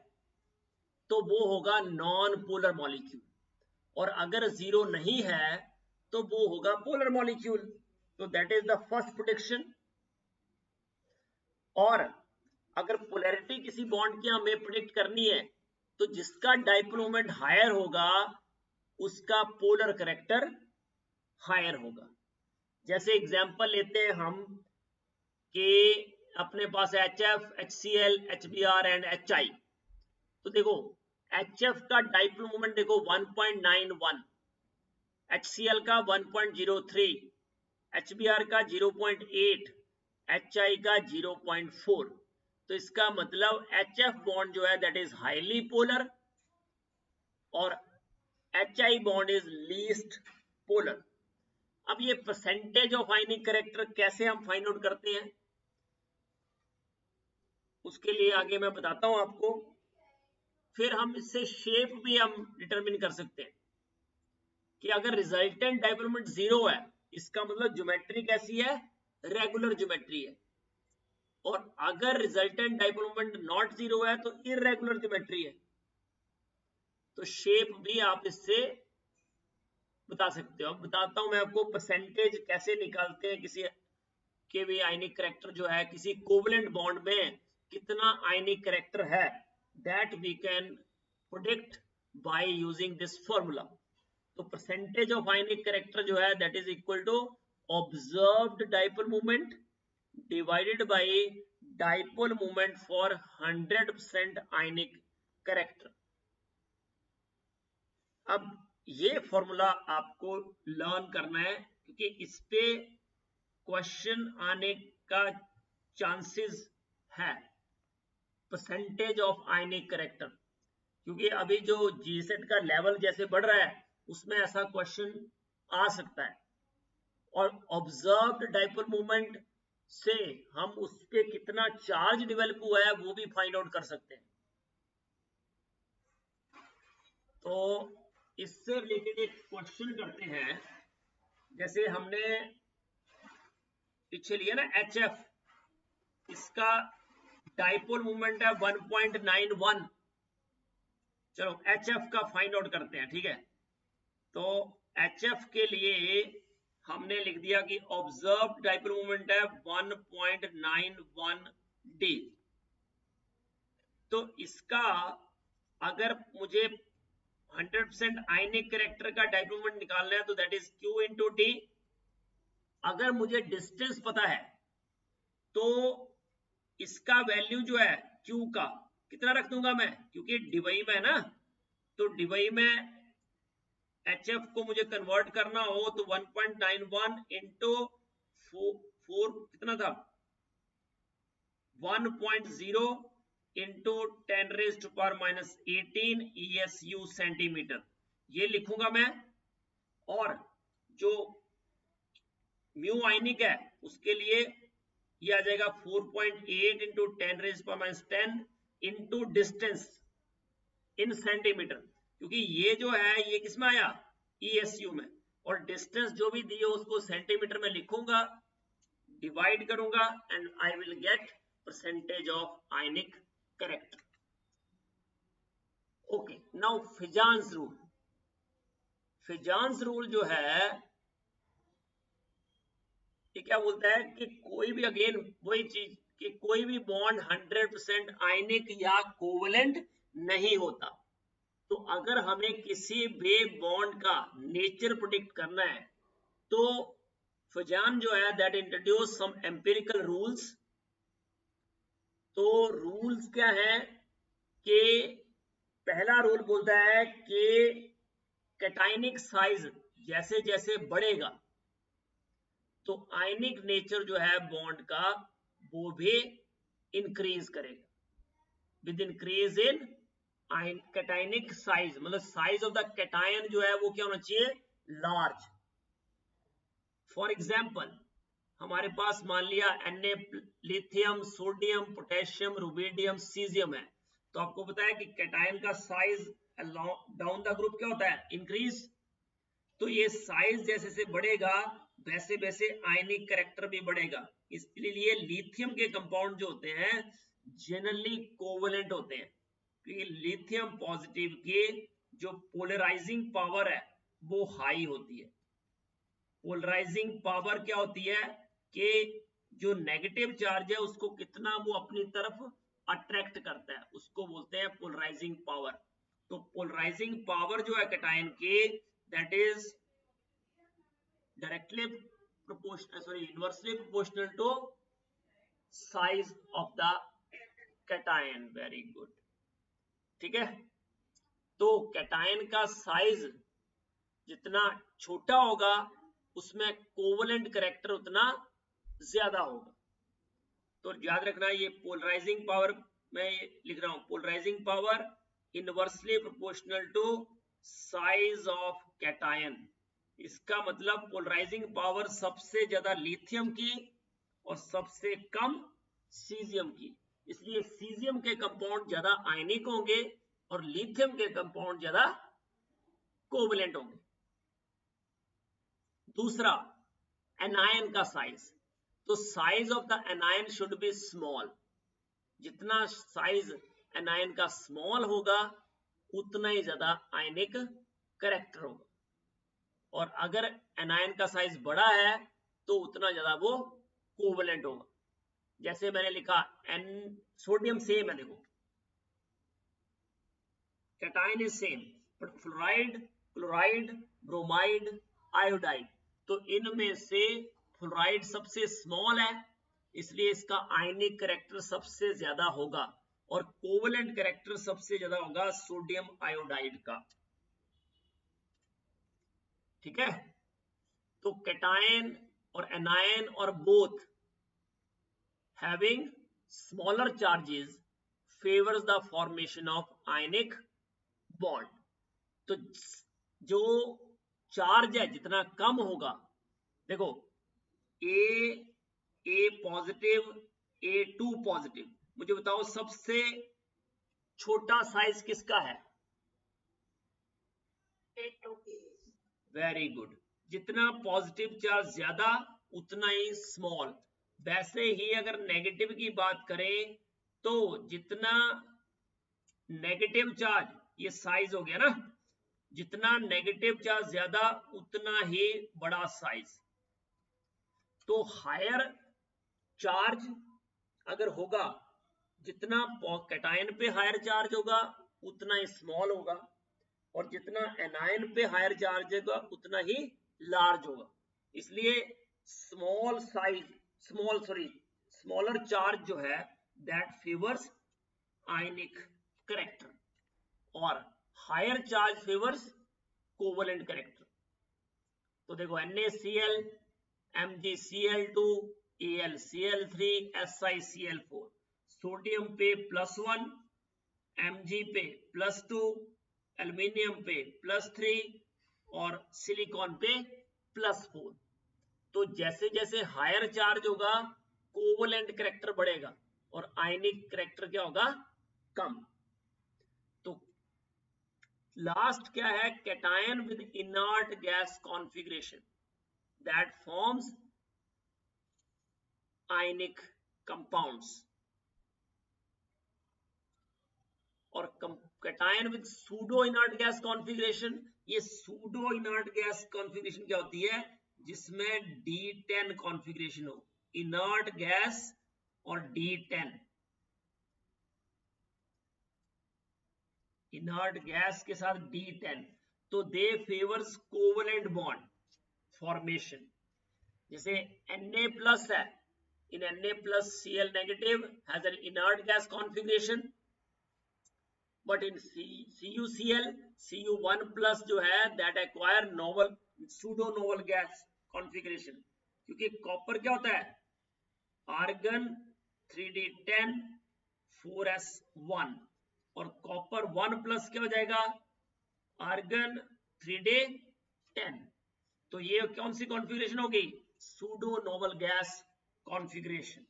तो वो होगा नॉन पोलर मॉलिक्यूल, और अगर 0 नहीं है तो वो होगा पोलर मॉलिक्यूल। तो that is the first prediction. और अगर पोलैरिटी किसी बॉन्ड की हमें प्रेडिक्ट करनी है तो जिसका डाइपोल मोमेंट हायर होगा उसका पोलर कैरेक्टर हायर होगा। जैसे एग्जांपल लेते हैं हम कि अपने पास HF, HCl, HBr and HI। तो देखो HF का डाइपोल मोमेंट देखो 1.91, HCl का 1.03, HBr का 0.8, HI का 0.4। तो इसका मतलब HF बॉन्ड जो है दैट इज हाईली पोलर और HI bond is least polar. अब ये परसेंटेज ऑफ आयनिक कैरेक्टर कैसे हम फाइंड आउट करते हैं, उसके लिए आगे मैं बताता हूं आपको। फिर हम इससे शेप भी हम डिटरमिन कर सकते हैं कि अगर रिजल्टेंट डाइपोल मोमेंट 0 है इसका मतलब ज्योमेट्री कैसी है, रेगुलर ज्योमेट्री है, और अगर रिजल्टेंट डाइपोल मोमेंट नॉट 0 है तो इररेगुलर ज्योमेट्री है। तो शेप भी आप इससे बता सकते हो। अब बताता हूं मैं आपको परसेंटेज कैसे निकालते हैं किसी के भी आयनिक कैरेक्टर जो है, किसी कोवलेंट बॉन्ड में कितना आयनिक कैरेक्टर है, that we can predict by using this formula. तो परसेंटेज ऑफ आयनिक कैरेक्टर जो है that is equal to observed dipole moment divided by dipole moment for 100% ionic character. अब ये फॉर्मूला आपको learn करना है क्योंकि इस पे क्वेश्चन आने का चांसेस है, परसेंटेज ऑफ आयनिक कैरेक्टर, क्योंकि अभी जो जीसेट का लेवल जैसे बढ़ रहा है उसमें ऐसा क्वेश्चन आ सकता है। और ऑब्जर्व्ड डाइपोल मूवमेंट से हम उस पे कितना चार्ज डेवलप हुआ है वो भी फाइंड आउट कर सकते हैं। तो इससे रिलेटेड एक क्वेश्चन करते हैं, जैसे हमने पीछे लिया ना HF, इसका डाइपोल मूवमेंट है 1.91। चलो HF का फाइंड आउट करते हैं, ठीक है। तो HF के लिए हमने लिख दिया कि ऑब्जर्व्ड डाइपोल मूवमेंट है 1.91 D। तो इसका अगर मुझे 100% आयनिक कैरेक्टर का डाइपोल मोमेंट निकालना है तो that is Q into D। अगर मुझे डिस्टेंस पता है तो इसका वैल्यू जो है Q का कितना रख दूंगा मैं, क्योंकि डिवाई में है ना, तो डिवाई में HF को मुझे कन्वर्ट करना हो तो 1.91 इंटू 4 कितना था 1.0 इंटू 10⁻⁻18 ESU सेंटीमीटर, ये लिखूंगा मैं। और जो म्यू आयनिक है उसके लिए ये आ जाएगा 4.8 into 10⁻10 into distance in centimetre, क्योंकि ये जो है ये किसमें आया ESU में, और डिस्टेंस जो भी दी है उसको सेंटीमीटर में लिखूंगा, डिवाइड करूंगा and I will get percentage of ionic character. Okay, now Fajans rule. Fajans rule जो है ये क्या बोलता है कि कोई भी, अगेन वही चीज कि कोई भी बॉन्ड 100% आयनिक या कोवलेंट नहीं होता। तो अगर हमें किसी भी बॉन्ड का नेचर प्रेडिक्ट करना है तो फिजान जो है that introduce some empirical rules. तो रूल्स क्या है कि पहला रूल बोलता है कि कैटायनिक साइज जैसे जैसे बढ़ेगा तो आयनिक नेचर जो है बॉन्ड का वो भी इंक्रीज करेगा with increase in cationic size, मतलब साइज ऑफ द कैटायन जो है वो क्या होना चाहिए लार्ज। फॉर एग्जाम्पल हमारे पास मान लिया Na, lithium, sodium, potassium, rubidium, caesium है, तो आपको पता है कि कैटायन का साइज डाउन द ग्रुप क्या होता है इंक्रीज। तो ये साइज जैसे से बढ़ेगा वैसे वैसे आयनिक कैरेक्टर भी बढ़ेगा, इसलिए लिथियम के कंपाउंड जो होते हैं जनरली कोवलेंट होते हैं, क्योंकि लिथियम पॉजिटिव की जो पोलराइजिंग पावर है वो हाई होती है। पोलराइजिंग पावर क्या होती है कि जो नेगेटिव चार्ज है उसको कितना वो अपनी तरफ अट्रैक्ट करता है, उसको बोलते हैं पोलराइजिंग पावर। तो पोलराइजिंग पावर जो है कैटायन की that is directly proportional, inversely proportional to size of the cation. Very good, ठीक है। तो कैटायन का साइज जितना छोटा होगा उसमें कोवलेंट कैरेक्टर उतना ज्यादा होगा। तो याद रखना ये पोलराइजिंग पावर मैं लिख रहा हूं, polarising power inversely proportional to size of cation. इसका मतलब पोलराइजिंग पावर सबसे ज्यादा लिथियम की और सबसे कम सीजियम की, इसलिए सीजियम के कंपाउंड ज्यादा आयनिक होंगे और लिथियम के कंपाउंड ज्यादा कोवलेंट होंगे। दूसरा एनायन का साइज, तो size of the anion should be small. जितना साइज एनायन का स्मॉल होगा उतना ही ज्यादा आयनिक कैरेक्टर होगा, और अगर एनायन का साइज बड़ा है तो उतना ज्यादा वो कोवलेंट होगा। जैसे मैंने लिखा एन, सोडियम सेम है, देखो cation is same, but fluoride, chloride, bromide, iodide, तो इनमें से फ्लोराइड सबसे स्मॉल है इसलिए इसका आयनिक कैरेक्टर सबसे ज्यादा होगा, और कोवलेंट कैरेक्टर सबसे ज्यादा होगा सोडियम आयोडाइड का, ठीक है। तो कैटायन और एनायन और both having smaller charges favours the formation of ionic bond. तो जो चार्ज है जितना कम होगा, देखो ए पॉजिटिव, A2 पॉजिटिव, मुझे बताओ सबसे छोटा साइज किसका है A2। वेरी गुड, जितना पॉजिटिव चार्ज ज्यादा उतना ही स्मॉल। वैसे ही अगर नेगेटिव की बात करें तो जितना नेगेटिव चार्ज, ये साइज हो गया ना, जितना नेगेटिव चार्ज ज्यादा उतना ही बड़ा साइज। तो हायर चार्ज अगर होगा, जितना कैटायन पे हायर चार्ज होगा उतना ही स्मॉल होगा, और जितना एनायन पे हायर चार्ज होगा उतना ही लार्ज होगा। इसलिए स्मॉलर चार्ज जो है दैट फेवर्स आयनिक कैरेक्टर, और higher charge favours covalent character. तो देखो NaCl, MgCl2, AlCl3, SiCl4, sodium पे +1, Mg पे +2, एल्यूमिनियम पे +3 और सिलिकॉन पे +4। तो जैसे जैसे हायर चार्ज होगा कोवलेंट कैरेक्टर बढ़ेगा और आयनिक कैरेक्टर क्या होगा, कम। तो लास्ट क्या है, cation with inert gas configuration that forms ionic compounds. और cation with pseudo inert gas configuration, ये सूडो इनर्ट गैस कॉन्फ़िगरेशन क्या होती है, जिसमें D10 कॉन्फ़िगरेशन हो, इनर्ट गैस और D10, इनर्ट गैस के साथ D10, तो दे फेवर्स कोवलेंट बॉन्ड फॉर्मेशन। जैसे Na+ है, in Na+ Cl negative has an inert gas configuration, but in CuCl Cu1+ जो है that acquire novel pseudo novel gas configuration, क्योंकि copper क्या होता है, आर्गन 3D10 4s1, और कॉपर 1+ क्या हो जाएगा, आर्गन 3D10। तो ये कौन सी कॉन्फ़िगरेशन होगी, सूडो नोवल गैस कॉन्फ़िगरेशन।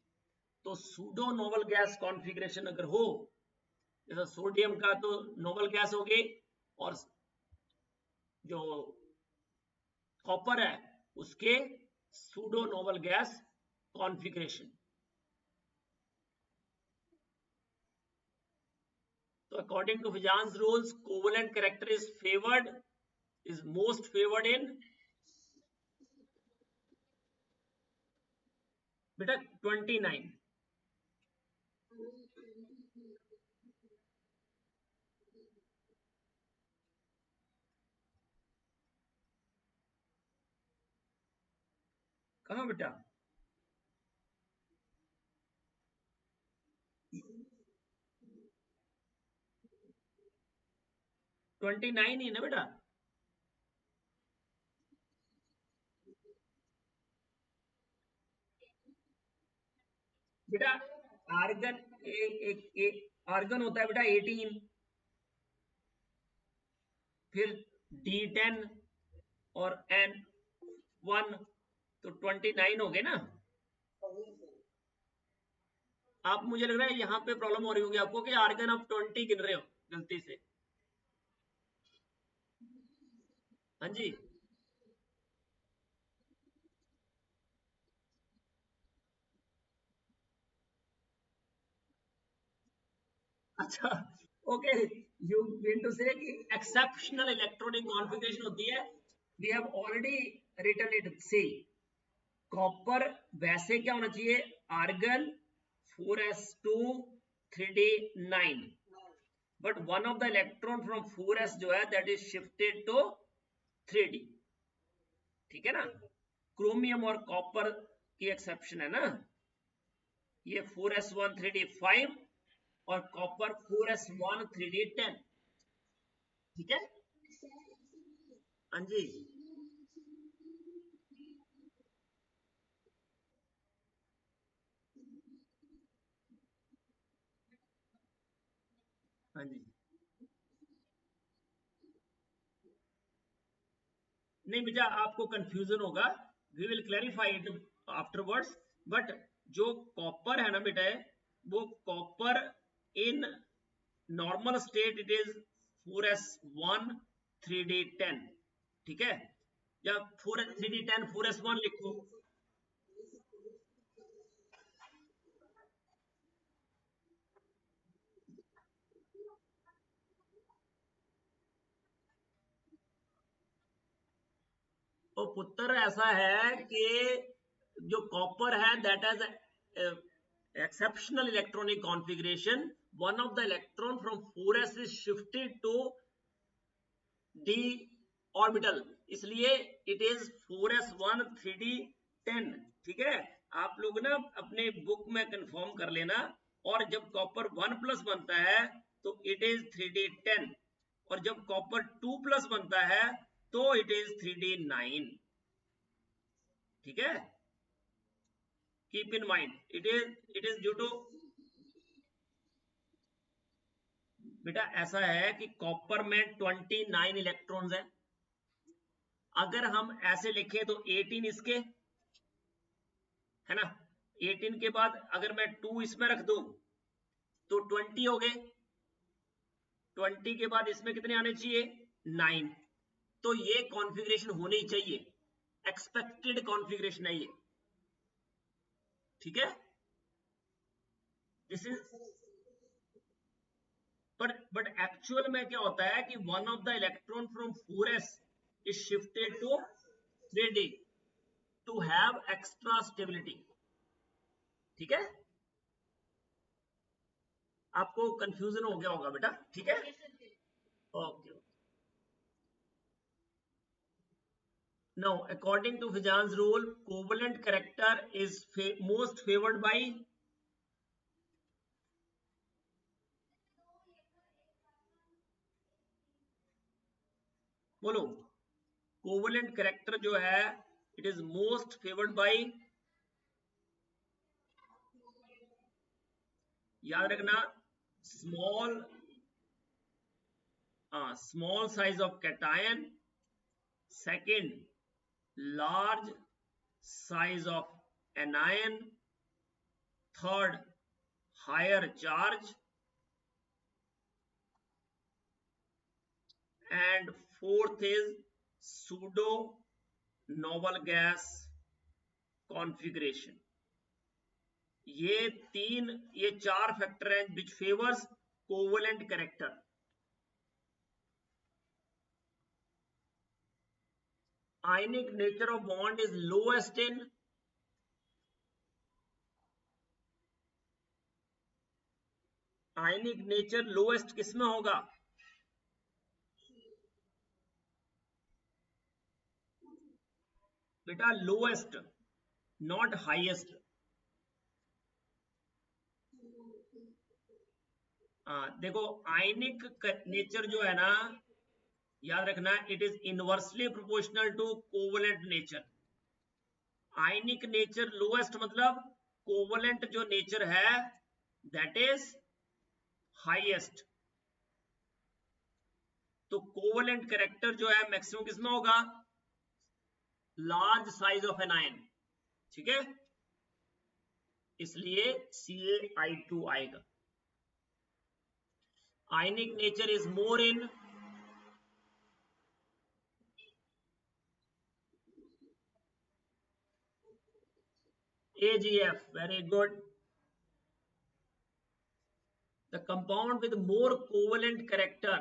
तो सूडो नोवल गैस कॉन्फ़िगरेशन अगर हो, जैसा सोडियम का तो नोवल गैस होगी, और जो कॉपर है उसके सूडो नोवल गैस कॉन्फ़िगरेशन। तो according to Fajans rules, covalent character is most favored in, बेटा 29। कहाँ बेटा, 29 ही ना बेटा। बेटा आर्गन आर्गन होता है बेटा 18, फिर D10 और N1, तो 29 हो गए ना। आप, मुझे लग रहा है यहाँ पे प्रॉब्लम हो रही होगी आपको कि आर्गन आप 20 गिन रहे हो गलती से। हाँ जी, अच्छा, ओके, यू मीन टू से कि एक्सेप्शनल इलेक्ट्रॉनिक कॉन्फ़िगरेशन होती है। We have already written it. See, copper वैसे क्या होना चाहिए, argon 4s2 3d9, but one of the electron from 4s जो है that is shifted to 3d, ठीक है ना। क्रोमियम और कॉपर की एक्सेप्शन है ना, ये 4s1 3d5 और कॉपर 4s1 3d10, ठीक है। हाँ जी, हाँ जी, नहीं बेटा आपको कंफ्यूजन होगा, we will clarify it afterwards. But जो कॉपर है ना बेटा, वो copper in normal state it is 4s1 3d10, ठीक है, या 4 3d10 4s1 लिखो। तो पुत्र ऐसा है कि जो कॉपर है that is exceptional electronic configuration, one of the electron from 4s is shifted to d orbital, इसलिए it is 4s1 3d10, ठीक है। आप लोग ना अपने बुक में कंफर्म कर लेना, और जब कॉपर 1+ बनता है तो it is 3d10, और जब कॉपर 2+ बनता है तो इट इज 3d9, ठीक है, keep in mind it is due to, बेटा ऐसा है कि कॉपर में 29 इलेक्ट्रॉन्स है, अगर हम ऐसे लिखें तो 18 इसके है ना, 18 के बाद अगर मैं 2 इसमें रख दूं तो 20 हो गए, 20 के बाद इसमें कितने आने चाहिए 9, तो ये कॉन्फ़िगरेशन होनी चाहिए, एक्सपेक्टेड कॉन्फ़िगरेशन है ये, ठीक है, दिस इज, बट एक्चुअल में क्या होता है कि one of the electron from 4s is shifted to 3d to have extra stability, ठीक है, आपको कंफ्यूजन हो गया होगा बेटा, ठीक है, okay. Now, according to Fajans rule, covalent character is most favored by, बोलो, कोवलेंट कैरेक्टर जो है it is most favoured by, याद रखना, small small size of cation, second large size of anion, third higher charge, and fourth is pseudo noble gas configuration. ये चार factor हैं which favours covalent character. Ionic nature of bond is lowest in, ionic nature lowest किसमें होगा, बेटा lowest not highest, देखो आयनिक nature जो है ना, याद रखना, it is inversely proportional to covalent nature. Ionic nature lowest मतलब कोवलेंट जो नेचर है दैट इज हाईएस्ट, तो कोवलेंट कैरेक्टर जो है मैक्सिमम किसमें होगा, large size of anion, ठीक है, इसलिए CaI2 आएगा। Ionic nature is more in, AgF, very good. The compound with more covalent character,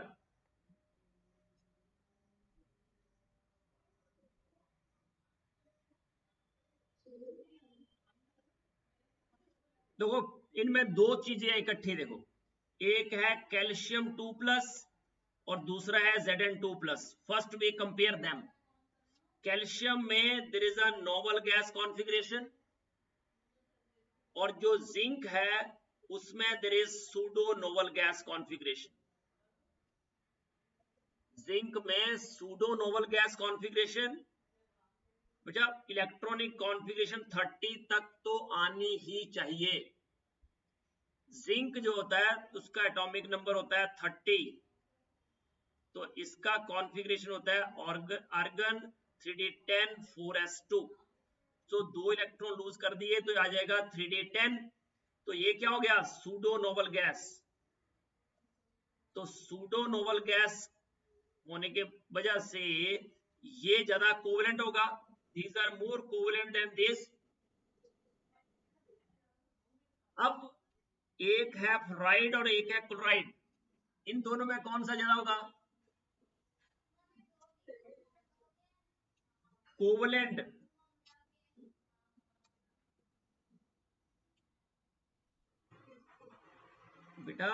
देखो इनमें दो चीजें इकट्ठी, देखो एक है कैल्शियम 2+ और दूसरा है Zn2+। First we compare them. Calcium में there is a noble gas configuration, और जो जिंक है उसमें there is pseudo noble gas configuration. Zinc में सूडो नोबल गैस कॉन्फ़िगरेशन, बेटा इलेक्ट्रॉनिक कॉन्फ़िगरेशन 30 तक तो आनी ही चाहिए। जिंक जो होता है उसका एटॉमिक नंबर होता है 30, तो इसका कॉन्फ़िगरेशन होता है आर्गन 3d10 4s2, तो 2 इलेक्ट्रॉन लूज कर दिए तो आ जाएगा 3d10, तो ये क्या हो गया, सूडो नोबल गैस। तो सूडो नोबल गैस होने के वजह से ये ज्यादा कोवेलेंट होगा, these are more covalent than this। अब एक है फ्लोराइड और एक है क्लोराइड, इन दोनों में कौन सा ज्यादा होगा, कोवेलेंट, बेटा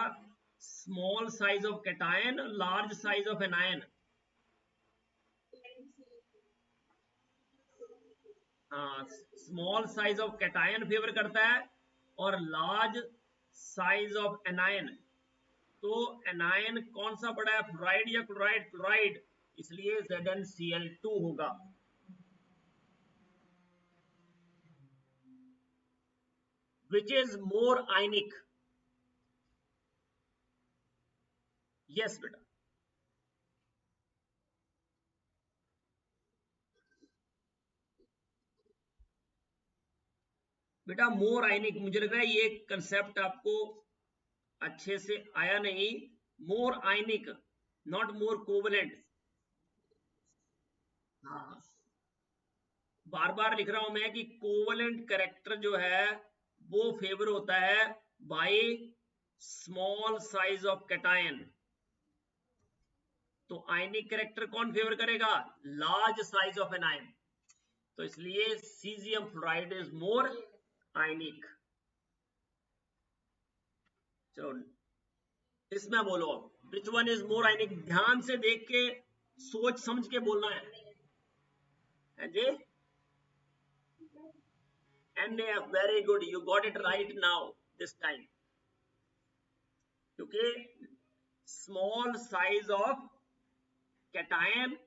small size of cation, large size of anion, small size of cation favour करता है और लार्ज साइज ऑफ एनायन। तो एनायन कौन सा बड़ा है, फ्लोराइड या क्लोराइड, क्लोराइड, इसलिए ZnCl2 होगा। Which is more ionic? Yes बेटा, बेटा मोर आयनिक, मुझे लग रहा है ये कंसेप्ट आपको अच्छे से आया नहीं। मोर आयनिक, नॉट मोर कोवलेंट। हाँ, बार बार लिख रहा हूं मैं कि कोवलेंट कैरेक्टर जो है वो फेवर होता है by small size of cation. तो आयनिक कैरेक्टर कौन फेवर करेगा? Large size of anion. तो इसलिए caesium fluoride is more ionic. चलो इसमें बोलो, विच वन इज मोर आयनिक? ध्यान से देख के सोच समझ के बोलना है जी। NaF, very good, you got it right now this time, क्योंकि small size of cation,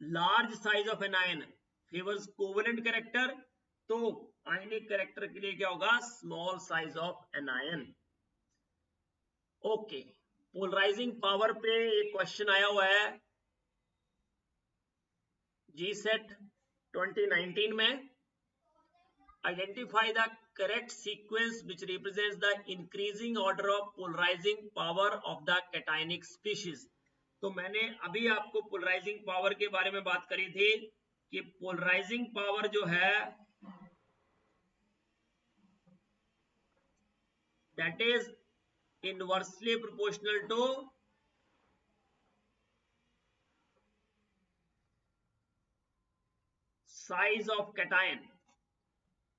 large size of anion favours covalent character. तो आयनिक कैरेक्टर के लिए क्या होगा? Small size of anion. Okay, polarising power पे एक क्वेश्चन आया हुआ है GSET 2019 में। Identify the correct sequence which represents the increasing order of polarising power of the cationic species. तो मैंने अभी आपको पोलराइजिंग पावर के बारे में बात करी थी कि पोलराइजिंग पावर जो है that is inversely proportional to size of cation।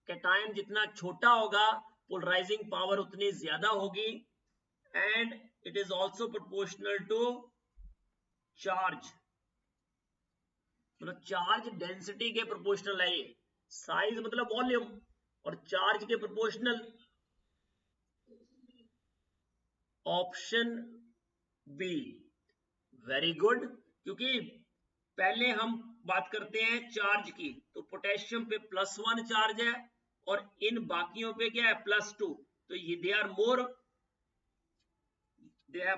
Cation जितना छोटा होगा पोलराइजिंग पावर उतनी ज्यादा होगी, and it is also proportional to charge, मतलब चार्ज डेंसिटी के प्रोपोर्शनल है ये। साइज मतलब वॉल्यूम, और चार्ज के proportional. Option B, very good, क्योंकि पहले हम बात करते हैं चार्ज की, तो पोटेशियम पे +1 चार्ज है और इन बाकियों पे क्या है? +2। तो ये they have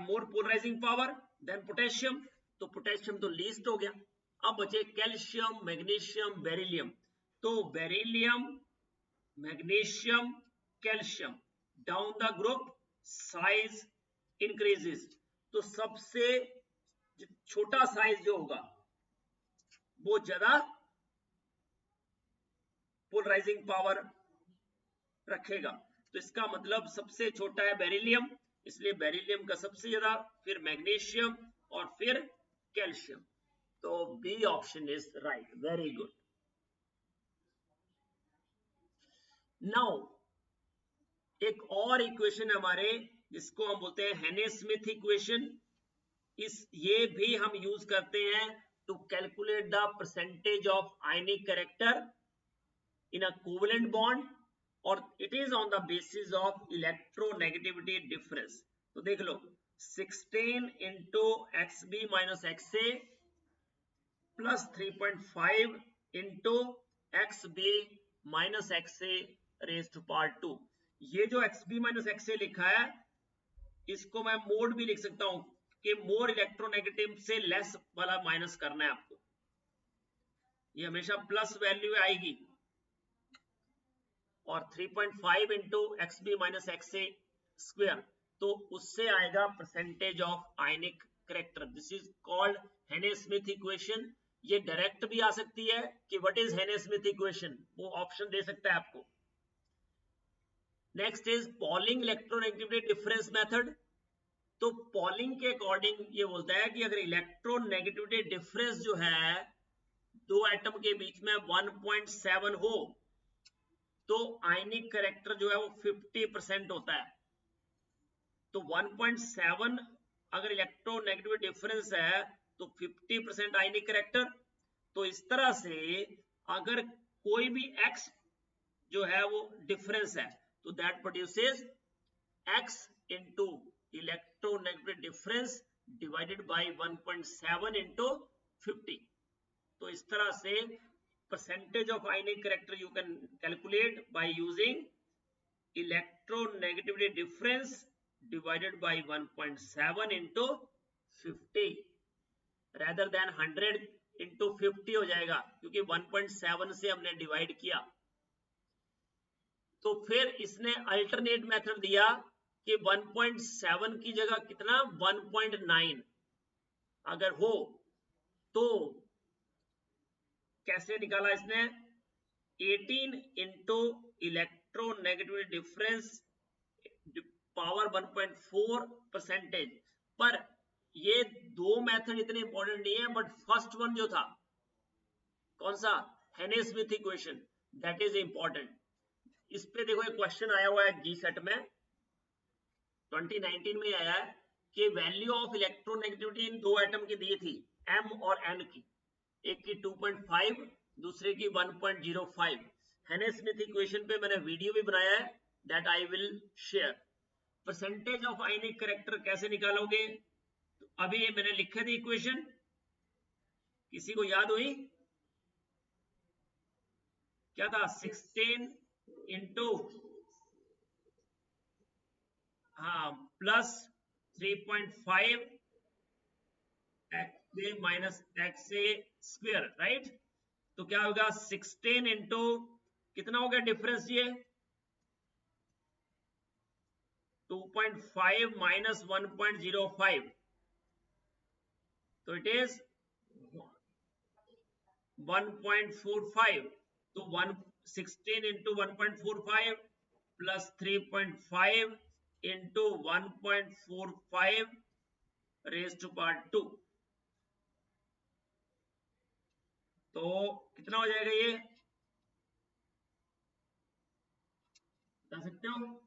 more polarising power than potassium. तो पोटेशियम तो लीस्ट हो गया। अब बचे कैल्शियम, मैग्नीशियम, बेरिलियम। तो beryllium, magnesium, calcium, down the group size increases. तो सबसे छोटा साइज जो होगा वो ज्यादा पोलराइजिंग पावर रखेगा। तो इसका मतलब सबसे छोटा है बेरिलियम, इसलिए बेरिलियम का सबसे ज्यादा, फिर मैग्नीशियम और फिर कैल्शियम। तो B option is right, very good. Now एक और इक्वेशन हमारे जिसको हम बोलते हैं हेने स्मिथ इक्वेशन। ये भी हम यूज करते हैं to calculate the percentage of ionic character in a covalent bond, और it is on the basis of electronegativity difference। तो देख लो, 16 into XB minus XA plus 3.5 into XB minus XA raised to power 2। ये जो XB minus XA लिखा है इसको मैं mode भी लिख सकता हूं कि मोर इलेक्ट्रोनेगेटिव से लेस वाला माइनस करना है आपको। ये हमेशा प्लस वैल्यू आएगी, और 3.5 into XB minus XA square, तो उससे आएगा percentage of ionic character. This is called हेने स्मिथ इक्वेशन। ये डायरेक्ट भी आ सकती है कि व्हाट इज हेने स्मिथ इक्वेशन, वो ऑप्शन दे सकता है आपको। Next is polling electronegativity difference method. तो पॉलिंग के अकॉर्डिंग ये बोलता है कि अगर इलेक्ट्रोनेगेटिविटी डिफरेंस जो है दो एटम के बीच में 1.7 हो तो आयनिक कैरेक्टर जो है वो 50% होता है। तो 1.7 अगर इलेक्ट्रोनेगेटिविटी डिफरेंस है तो 50% आयनिक कैरेक्टर। तो इस तरह से अगर कोई भी x जो है वो डिफरेंस है तो that produces x into electronegativity difference divided by 1.7 into 50। तो इस तरह से percentage of ionic character you can calculate by using electronegativity difference divided by 1.7 into 50 rather than 100 into 50 हो जाएगा, क्योंकि 1.7 से हमने डिवाइड किया। तो फिर इसने अल्टरनेट मेथड दिया कि 1.7 की जगह कितना 1.9 अगर हो तो कैसे निकाला इसने, 18 इंटू इलेक्ट्रोनेगेटिविटी डिफरेंस पावर 1.4%। पर ये दो मेथड इतने इंपॉर्टेंट नहीं है, बट फर्स्ट वन जो था कौन सा, हेने Smith equation, that is important. इस पे देखो एक क्वेश्चन आया हुआ है जी सेट में 2019 में आया है कि वैल्यू ऑफ इलेक्ट्रोनेगेटिविटी इन दो एटम की दी थी m और n की, एक की 2.5 दूसरे की 1.05। हेने स्मिथ इक्वेशन पे मैंने वीडियो भी बनाया है, that I will share. Percentage of ionic character कैसे निकालोगे, तो अभी ये मैंने लिखा थी इक्वेशन, किसी को याद हुई क्या था, 16 इंटू हाँ प्लस 3.5 एक्स ए माइनस एक्स ए स्क्वायर, राइट। तो क्या होगा 16 इंटू कितना हो गया डिफरेंस ये 2.5 माइनस 1.05, तो इट इज 1.45। तो 16 into 1.45 plus 3.5 into 1.45 raise to power 2, तो कितना हो जाएगा ये बता सकते हो,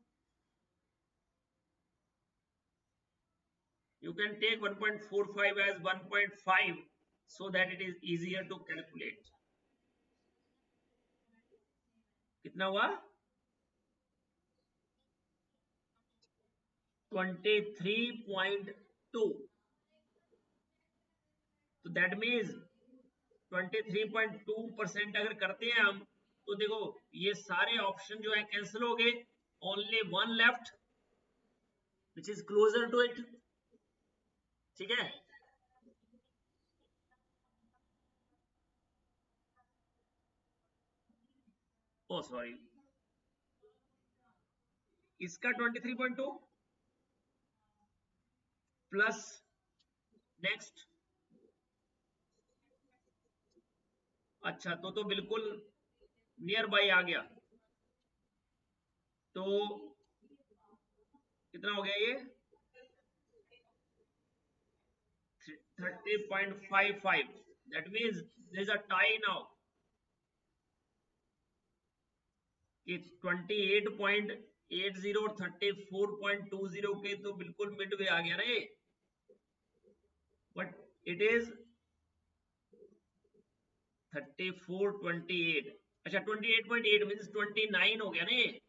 you can take 1.45 as 1.5 so that it is easier to calculate। कितना हुआ 23.2, तो दैट मीन्स 23.2% अगर करते हैं हम, तो देखो ये सारे ऑप्शन जो है कैंसिल हो गए, only one left which is closer to it, ठीक है। ओ सॉरी, इसका 23.2 प्लस नेक्स्ट, अच्छा तो बिल्कुल नियर बाई आ गया, तो कितना हो गया ये 30.55, that means there is a tie now कि 28.80 और 34.20 के तो बिल्कुल मिड वे आ गया ना ये, बट इट इज 34.28, अच्छा 28.8 मीन्स 29 हो गया ना ये,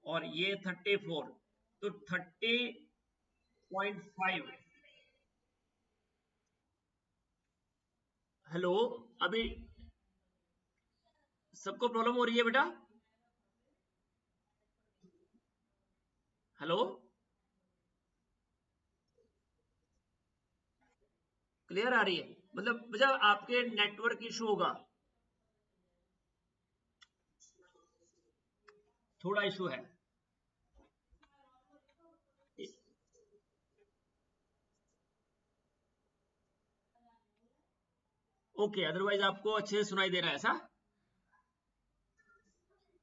और ये 34, तो 30.5। हेलो, अभी सबको प्रॉब्लम हो रही है बेटा, हेलो क्लियर आ रही है, मतलब आपके नेटवर्क इशू होगा, थोड़ा इशू है। ओके, अदरवाइज आपको अच्छे से सुनाई दे रहा है ऐसा,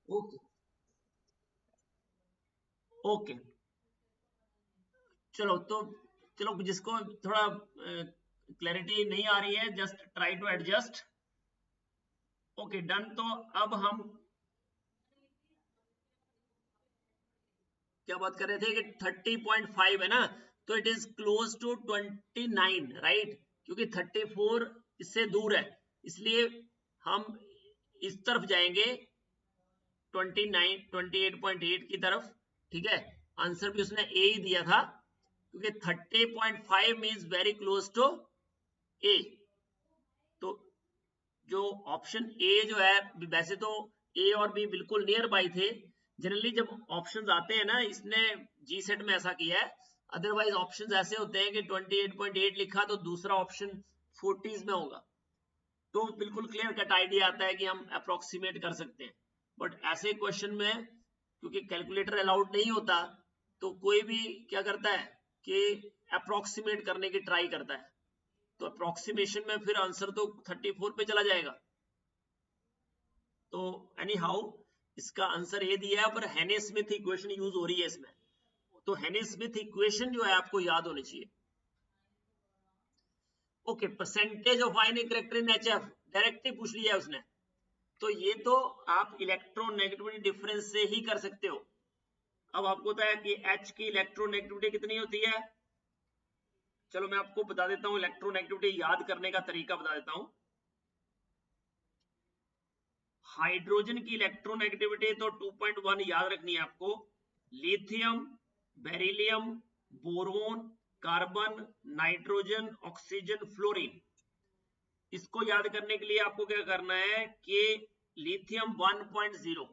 ओके ओके, चलो जिसको थोड़ा क्लैरिटी नहीं आ रही है just try to adjust, okay done. तो अब हम क्या बात कर रहे थे कि 30.5 है ना, तो it is close to 29, right, क्योंकि 34 इससे दूर है, इसलिए हम इस तरफ जाएंगे 28.8 की तरफ, ठीक है। आंसर भी उसने ए ही दिया था, क्योंकि 30.5 मीन्स वेरी क्लोज टू ए। तो जो ऑप्शन ए जो है, वैसे तो ए और बी बिल्कुल नियर बाई थे। जनरली जब ऑप्शंस आते हैं ना, इसने जी सेट में ऐसा किया है। अदरवाइज ऑप्शंस ऐसे होते हैं कि 28.8 लिखा तो दूसरा ऑप्शन 40s में होगा, तो बिल्कुल क्लियर कट आइडिया आता है कि हम अप्रोक्सीमेट कर सकते हैं। बट ऐसे क्वेश्चन में क्योंकि कैलकुलेटर अलाउड नहीं होता, तो कोई भी क्या करता है कि अप्रोक्सीमेट करने की ट्राई करता है, तो अप्रोक्सीमेशन में फिर आंसर तो 34 पे चला जाएगा। तो एनी हाउ इसका आंसर ये दिया है, पर हेने स्मिथ इक्वेशन यूज हो रही है इसमें, तो हेने स्मिथ इक्वेशन जो है आपको याद होनी चाहिए। Okay, percentage of ionic character in HF direct ही पूछ लिया है उसने, तो ये तो आप इलेक्ट्रोनेगेटिविटी डिफरेंस से ही कर सकते हो। अब आपको पता है कि H की इलेक्ट्रोनेगेटिविटी कितनी होती है। चलो मैं आपको बता देता हूं, इलेक्ट्रोनेगेटिविटी याद करने का तरीका बता देता हूं। हाइड्रोजन की इलेक्ट्रोनेगेटिविटी तो 2.1 याद रखनी है आपको। Lithium, beryllium, boron, carbon, nitrogen, oxygen, fluorine, इसको याद करने के लिए आपको क्या करना है कि लिथियम 1.0,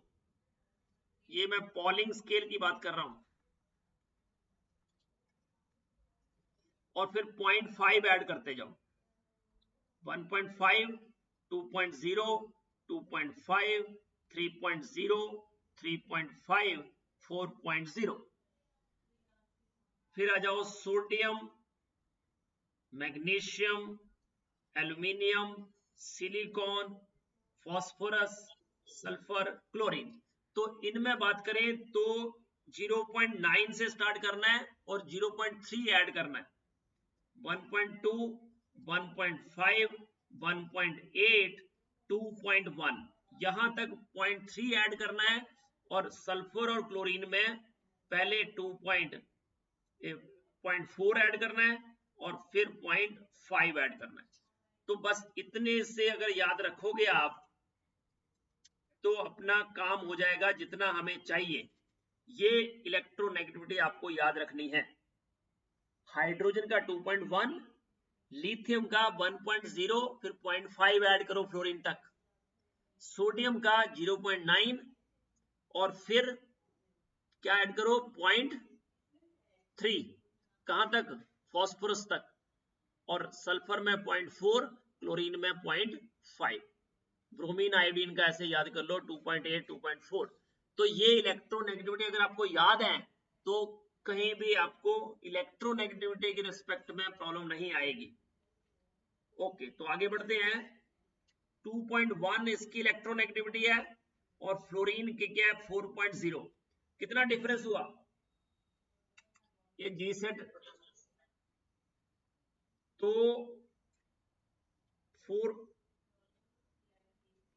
ये मैं पॉलिंग स्केल की बात कर रहा हूं, और फिर 0.5 ऐड करते जाओ। 1.5, 2.0, 2.5, 3.0, 3.5, 4.0। फिर आ जाओ sodium, magnesium, aluminium, silicon, phosphorus, sulphur, chlorine. तो इनमें बात करें तो 0.9 से स्टार्ट करना है और 0.3 ऐड करना है। 1.2, 1.5, 1.8, 2.1, यहां तक 0.3 ऐड करना है, और सल्फर और क्लोरीन में पहले 0.4 ऐड करना है और फिर 0.5 ऐड करना है। तो बस इतने से अगर याद रखोगे आप तो अपना काम हो जाएगा जितना हमें चाहिए। ये इलेक्ट्रोनेगेटिविटी आपको याद रखनी है। हाइड्रोजन का 2.1, लिथियम का 1.0, फिर 0.5 ऐड करो फ्लोरीन तक, सोडियम का 0.9, और फिर क्या ऐड करो 0.3, कहां तक, फास्फोरस तक, और सल्फर में 0.4, क्लोरीन में 0.5, ब्रोमीन आयोडीन का ऐसे याद कर लो 2.8, 2.4। तो ये इलेक्ट्रोनेगेटिविटी अगर आपको याद है तो कहीं भी आपको इलेक्ट्रोनेगेटिविटी के रिस्पेक्ट में प्रॉब्लम नहीं आएगी। ओके, तो आगे बढ़ते हैं। 2.1 इसकी इलेक्ट्रोनेगेटिविटी है और फ्लोरीन की क्या है 4.0। कितना डिफरेंस हुआ, ये जी सेट तो 4,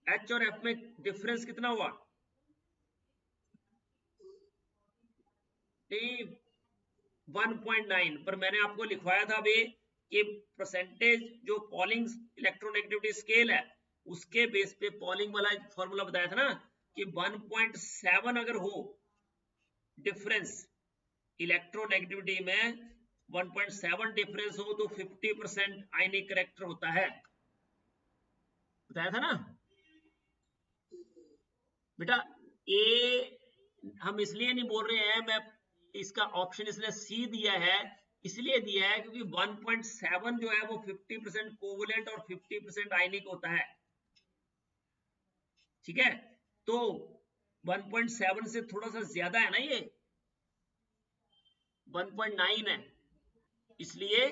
H और F में डिफरेंस कितना हुआ, 1.9, पर मैंने आपको लिखवाया था अभी कि परसेंटेज जो पॉलिंग इलेक्ट्रोनेगेटिविटी स्केल है उसके बेस पे पॉलिंग वाला फॉर्मूला बताया था ना कि 1.7 अगर हो डिफरेंस इलेक्ट्रोनेगेटिविटी में, 1.7 डिफरेंस हो तो 50% आयनिक करैक्टर होता है, बताया था ना बेटा। ए हम इसलिए नहीं बोल रहे हैं, मैं इसका ऑप्शन इसने सी दिया है, इसलिए दिया है क्योंकि 1.7 जो है वो 50% कोवलेंट और 50% आयनिक होता है, ठीक है। तो 1.7 से थोड़ा सा ज्यादा है ना, ये 1.9 है, इसलिए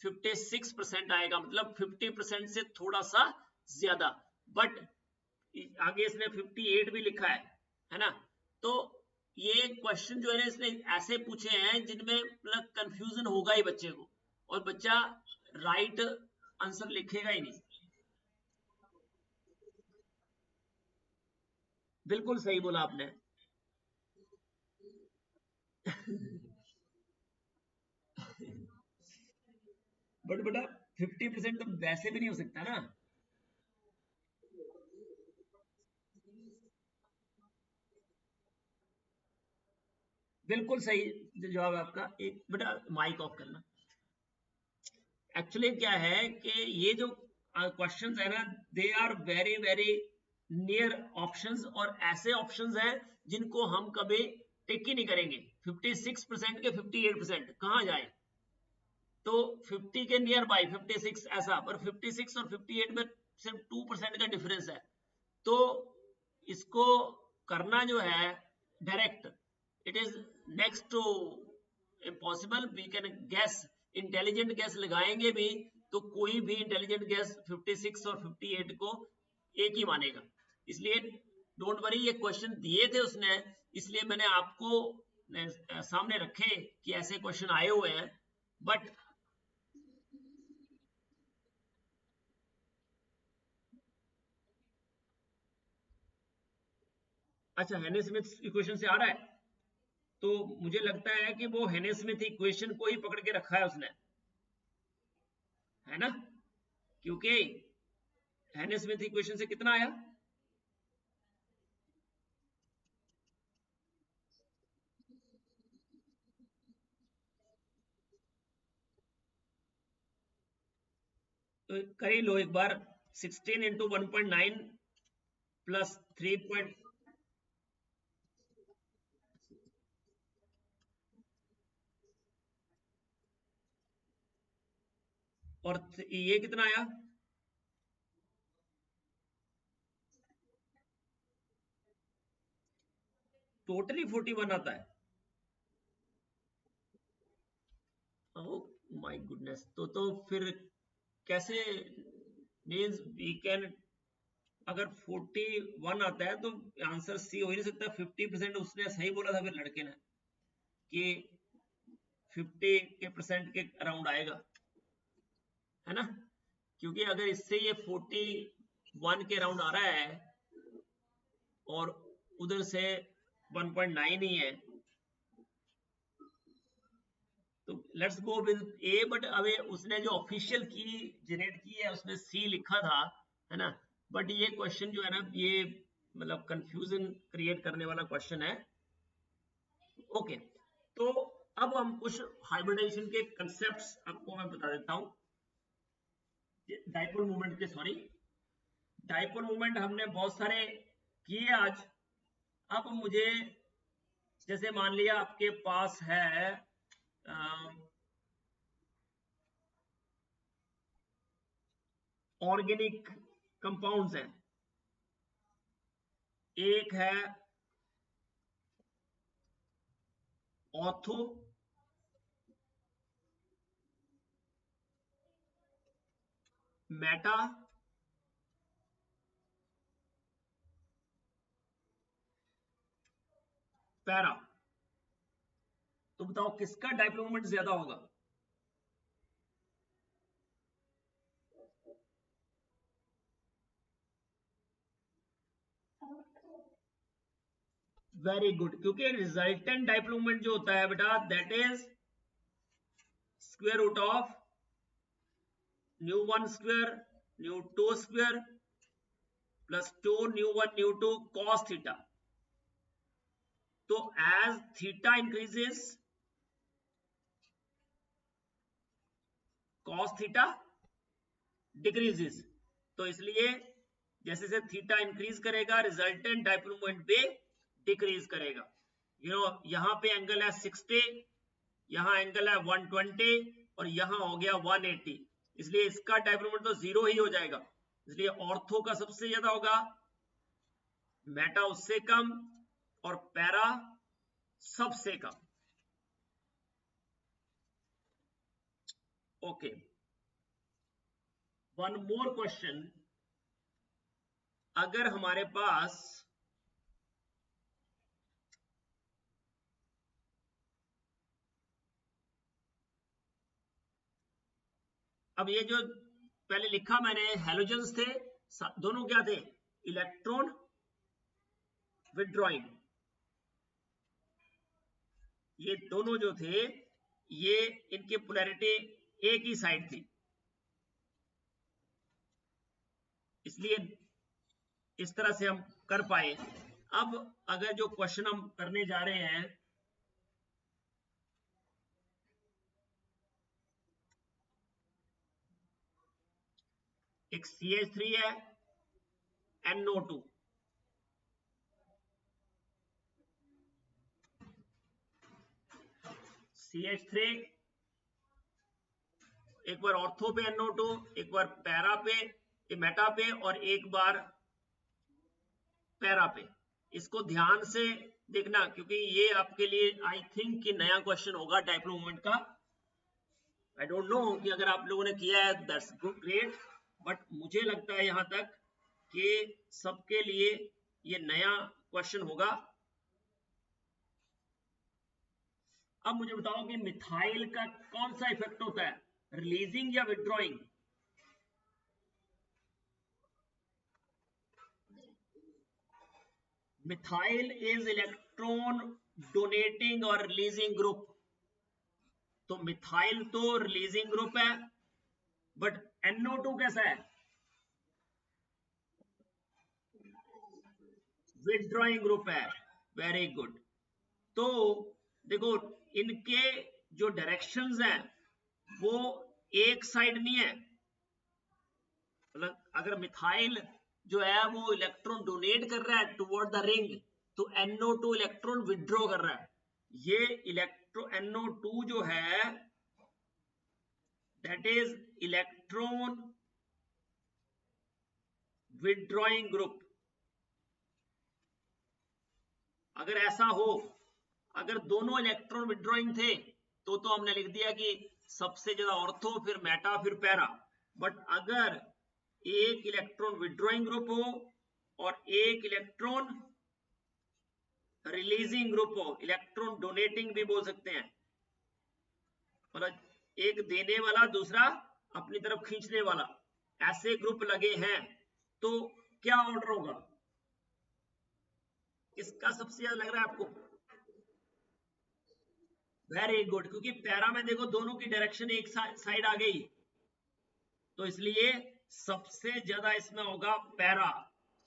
56% आएगा, मतलब 50% से थोड़ा सा ज्यादा। बट आगे इसने 58 भी लिखा है ना। तो ये क्वेश्चन जो है ना इसने ऐसे पूछे हैं जिनमें मतलब कंफ्यूजन होगा ही बच्चे को, और बच्चा राइट आंसर लिखेगा ही नहीं। बिल्कुल सही बोला आपने। बट बेटा 50% तो वैसे भी नहीं हो सकता ना। बिल्कुल सही जवाब है आपका। एक बेटा माइक ऑफ करना। एक्चुअली क्या है कि ये जो क्वेश्चंस है ना, they are very very near options, और ऐसे ऑप्शंस हैं जिनको हम कभी टिक ही नहीं करेंगे। 56% के 58% कहाँ जाए, तो 50 के नियर बाई 56 ऐसा, पर 56 और 58 में सिर्फ 2% का डिफरेंस है। तो इसको करना जो है direct, it is next to impossible. We can guess, intelligent guess लगाएंगे भी तो कोई भी इंटेलिजेंट गैस 56 और 58 को एक ही मानेगा। इसलिए डोंट वरी, ये क्वेश्चन दिए थे उसने, इसलिए मैंने आपको सामने रखे कि ऐसे क्वेश्चन आए हुए हैं। बट अच्छा, हेने स्मिथ इक्वेशन से आ रहा है, तो मुझे लगता है कि वो हेने स्मिथ इक्वेशन को ही पकड़ के रखा है उसने, है ना? क्योंकि हेने स्मिथ इक्वेशन से कितना आया, तो कर ही लो एक बार। 16 इंटू 1.9 प्लस 3 और ये कितना आया, टोटली 41 आता है। ओह माय गुडनेस, तो फिर कैसे, मींस वी कैन, अगर 41 आता है तो आंसर सी हो ही नहीं सकता। 50% उसने सही बोला था फिर लड़के ने कि 50 के परसेंट के अराउंड आएगा, है ना? क्योंकि अगर इससे ये 41 के अराउंड आ रहा है और उधर से 1.9 ही है, तो let's go with A. But अबे उसने जो ऑफिशियल की जनरेट की है उसमें सी लिखा था, है ना? बट ये क्वेश्चन जो है ना, ये मतलब कंफ्यूजन क्रिएट करने वाला क्वेश्चन है। ओके, तो अब हम कुछ हाइब्रिडाइजेशन के कंसेप्ट्स आपको मैं बता देता हूं, डाइपोल मूवमेंट के, सॉरी, डाइपोल मूवमेंट हमने बहुत सारे किए आज। अब मुझे, जैसे मान लिया आपके पास है ऑर्गेनिक कंपाउंड्स हैं, एक है ऑर्थो, मेटा, पैरा। तो बताओ किसका डाइपोल मोमेंट ज्यादा होगा? वेरी गुड, क्योंकि रिजल्टेंट डाइपोल मोमेंट जो होता है बेटा, that is square root of mu one square mu two square plus two mu one mu two cos theta. तो as theta increases, cos theta decreases. तो इसलिए जैसे जैसे थीटा इंक्रीज करेगा, रिजल्टेंट डाइपोल मोमेंट भी डिक्रीज करेगा। यहां पे एंगल है 60, यहां एंगल है 120 और यहां हो गया 180, इसलिए इसका डाइपोल मोमेंट तो जीरो ही हो जाएगा। इसलिए ऑर्थो का सबसे ज्यादा होगा, मेटा उससे कम, और पैरा सबसे कम। Okay, one more question. अगर हमारे पास अब ये जो पहले लिखा मैंने, हेलोजन्स थे, दोनों क्या थे, इलेक्ट्रॉन विड्रॉइंग। ये दोनों जो थे, ये इनकी पोलैरिटी एक ही साइड थी, इसलिए इस तरह से हम कर पाए। अब अगर जो क्वेश्चन हम करने जा रहे हैं, एक CH3 है, NO2, CH3 एक बार ऑर्थो पे NO2, एक बार पैरा पे, मेटा पे, और एक बार पैरा पे। इसको ध्यान से देखना क्योंकि ये आपके लिए आई थिंक कि नया क्वेश्चन होगा डाइपोल मोमेंट का। आई डोंट नो कि अगर आप लोगों ने किया है दैट्स गुड, ग्रेट, बट मुझे लगता है यहां तक कि सबके लिए ये नया क्वेश्चन होगा। अब मुझे बताओ कि मिथाइल का कौन सा इफेक्ट होता है, रिलीजिंग या withdrawing? Methyl is electron donating और रिलीजिंग ग्रुप। तो मिथाइल तो रिलीजिंग ग्रुप है, बट NO2 कैसा है, विथड्रॉइंग ग्रुप है। Very good. तो देखो इनके जो डायरेक्शंस हैं वो एक साइड नहीं है, मतलब अगर मिथाइल जो है वो इलेक्ट्रॉन डोनेट कर रहा है टुवर्ड द रिंग, तो NO2 इलेक्ट्रॉन विथड्रॉ कर रहा है। ये NO2 जो है that is electron withdrawing group. अगर ऐसा हो, अगर दोनों इलेक्ट्रॉन विथड्रॉइंग थे तो हमने लिख दिया कि सबसे ज्यादा ऑर्थो, फिर मेटा, फिर पैरा। बट अगर एक इलेक्ट्रॉन विथड्रॉइंग ग्रुप हो और एक इलेक्ट्रॉन रिलीजिंग ग्रुप हो, इलेक्ट्रॉन डोनेटिंग भी बोल सकते हैं, मतलब एक देने वाला दूसरा अपनी तरफ खींचने वाला, ऐसे ग्रुप लगे हैं तो क्या ऑर्डर होगा? किसका सबसे ज्यादा लग रहा है आपको? वेरी गुड, क्योंकि पैरा में देखो दोनों की डायरेक्शन एक साइड आ गई, तो इसलिए सबसे ज्यादा इसमें होगा पैरा,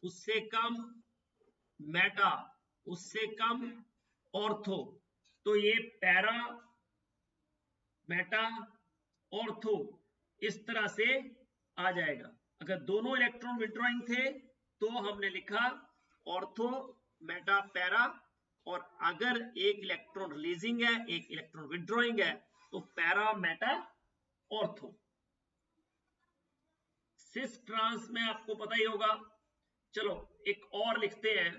उससे कम मेटा, उससे कम ऑर्थो। तो ये पैरा, मेटा, ऑर्थो इस तरह से आ जाएगा। अगर दोनों इलेक्ट्रॉन विथड्रॉइंग थे तो हमने लिखा ऑर्थो, मेटा, पैरा, और अगर एक इलेक्ट्रॉन रिलीजिंग है, एक इलेक्ट्रॉन विथड्रॉइंग है, तो para, meta, ortho. Cis trans में आपको पता ही होगा। चलो एक और लिखते हैं,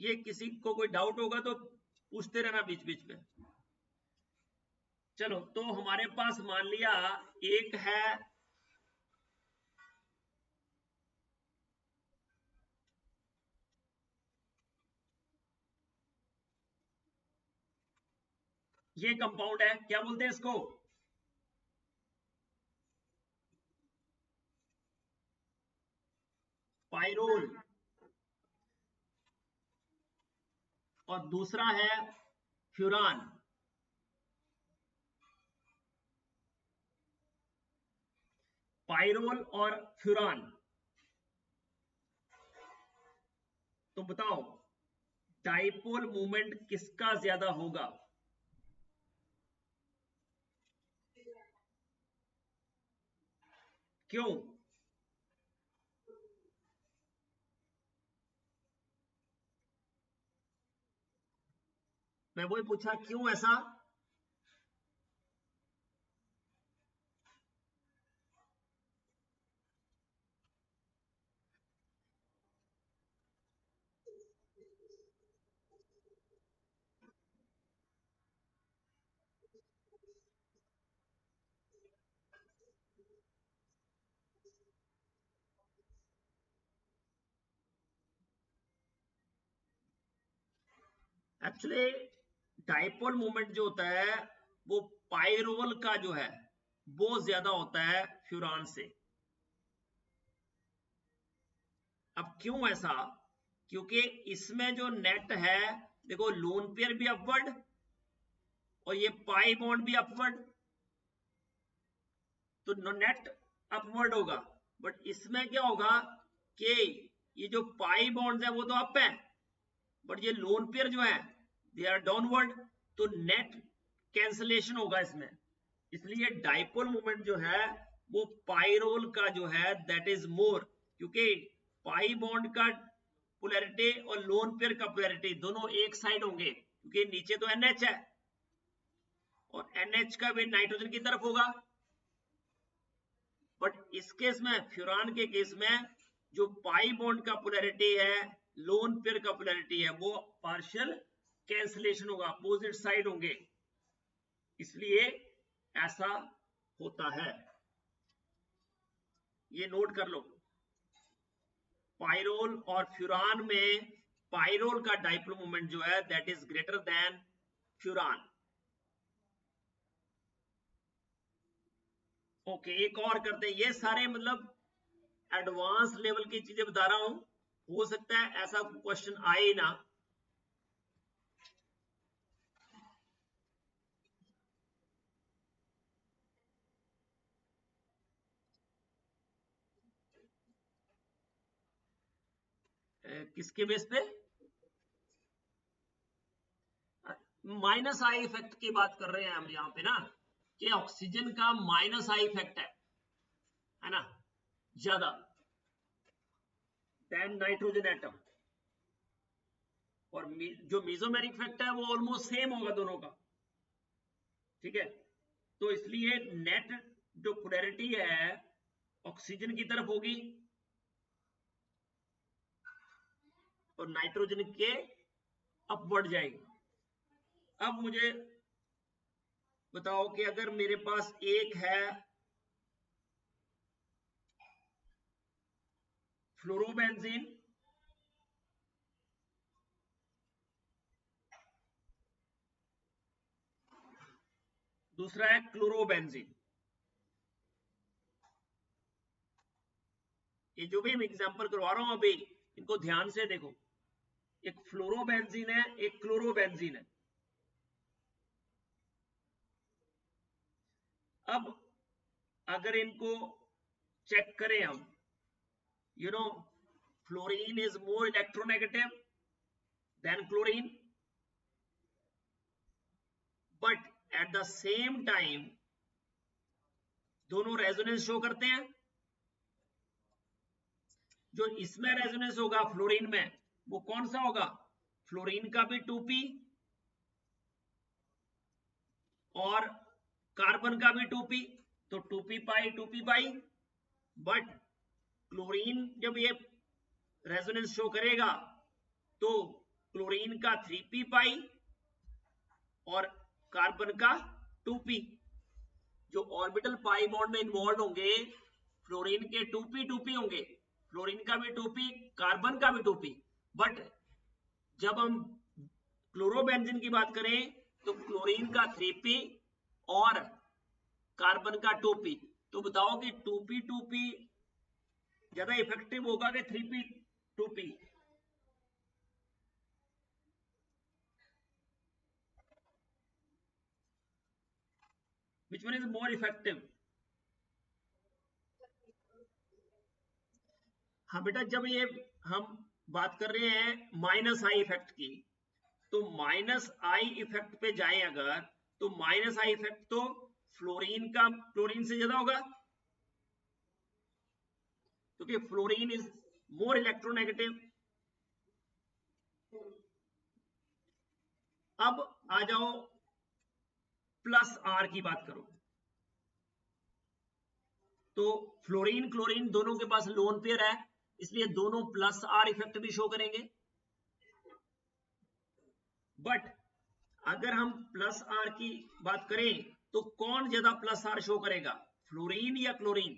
ये किसी को कोई डाउट होगा तो पूछते रहना बीच बीच में। चलो तो हमारे पास मान लिया एक है ये कंपाउंड है, क्या बोलते हैं इसको? पाइरोल। और दूसरा है फ्यूरान। पाइरोल और फ्यूरान, तो बताओ डाइपोल मूवमेंट किसका ज्यादा होगा? क्यों? मैं वही पूछा, क्यों ऐसा? एक्चुअली डाइपोल मूवमेंट जो होता है वो पाइरोल का जो है वो ज्यादा होता है फ्यूरान से। अब क्यों ऐसा? क्योंकि इसमें जो नेट है, देखो लोन पेयर भी अपवर्ड और ये पाई बॉन्ड भी अपवर्ड, तो नेट अपवर्ड होगा। बट इसमें क्या होगा कि ये जो पाई बॉन्ड्स है वो तो अप है, बट ये लोन पेयर जो है दे आर डाउनवर्ड, तो नेट कैंसलेशन होगा इसमें, इसलिए डाइपोल मोमेंट जो है वो पाइरोल का जो है दैट इज मोर, क्योंकि पाई बॉन्ड का पोलैरिटी और लोन पेयर का पोलैरिटी दोनों एक साइड होंगे, क्योंकि नीचे तो NH है और NH का वेट नाइट्रोजन की तरफ होगा। बट इस केस में, फ्यूरान के केस में, जो पाई बॉन्ड का पोलैरिटी है, लोन पेयर का पोलैरिटी है, वो पार्शियल कैंसलेशन होगा, अपोजिट साइड होंगे, इसलिए ऐसा होता है। ये नोट कर लो, पाइरोल और फ्यूरान में पाइरोल का डाइपोल मोमेंट जो है that is greater than furan. Okay, एक और करते हैं, ये सारे मतलब एडवांस लेवल की चीजें बता रहा हूं, हो सकता है ऐसा क्वेश्चन आए ना। किसके बेस पे? माइनस आई इफेक्ट की बात कर रहे हैं हम यहाँ पे ना, कि ऑक्सीजन का माइनस आई इफेक्ट है ना, ज्यादा देन नाइट्रोजन एटम, और जो मीजोमेरिक इफेक्ट है वो ऑलमोस्ट सेम होगा दोनों का, ठीक है। तो इसलिए नेट जो पोलैरिटी है ऑक्सीजन की तरफ होगी और नाइट्रोजन के अपवर्ड जाएगी। अब मुझे बताओ कि अगर मेरे पास एक है फ्लोरोबेंजीन, दूसरा है क्लोरोबेंजीन, ये जो भी मैं एग्जांपल करवा रहा हूं अभी, इनको ध्यान से देखो, एक फ्लोरोबेंजीन है, एक क्लोरोबेंजीन है। अब अगर इनको चेक करें हम, fluorine is more electronegative than chlorine, but at the same time दोनों रेजोनेंस शो करते हैं। जो इसमें रेजोनेंस होगा फ्लोरीन में, वो कौन सा होगा? फ्लोरीन का भी 2p और कार्बन का भी 2p, तो 2p pi 2p pi. But chlorine जब ये रेजोनेंस शो करेगा तो क्लोरीन का 3p पाई और कार्बन का 2p। जो ऑर्बिटल पाई बॉन्ड में इन्वॉल्व होंगे, फ्लोरीन के 2p 2p होंगे, फ्लोरीन का भी 2p, कार्बन का भी 2p। बट जब हम क्लोरोबेंजीन की बात करें तो क्लोरीन का 3p और कार्बन का 2p। तो बताओ कि 2p 2p ज्यादा इफेक्टिव होगा कि 3p 2p? Which one is more effective? हाँ बेटा, जब ये हम बात कर रहे हैं माइनस आई इफेक्ट की, तो माइनस आई इफेक्ट पे जाए अगर, तो माइनस आई इफेक्ट तो फ्लोरीन का क्लोरीन से ज्यादा होगा, क्योंकि फ्लोरीन इज मोर इलेक्ट्रोनेगेटिव। अब आ जाओ प्लस आर की बात करो, तो फ्लोरीन क्लोरीन दोनों के पास लोन पेयर है, इसलिए दोनों प्लस आर इफेक्ट भी शो करेंगे। बट अगर हम प्लस आर की बात करें तो कौन ज्यादा प्लस आर शो करेगा, फ्लोरीन या क्लोरीन?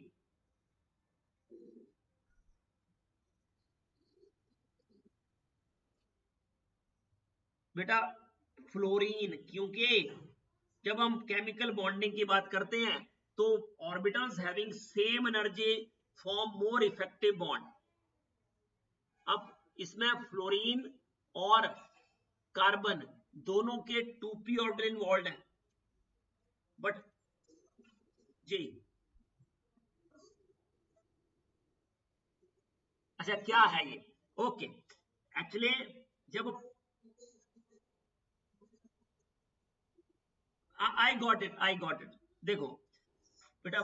बेटा फ्लोरीन, क्योंकि जब हम केमिकल बॉन्डिंग की बात करते हैं तो orbitals having same energy form more effective bond. अब इसमें फ्लोरीन और कार्बन दोनों के 2p ऑर्बिटल इन्वॉल्व हैं। बट जी, अच्छा क्या है ये? ओके, एक्चुअली जब आई गॉट इट। देखो बेटा,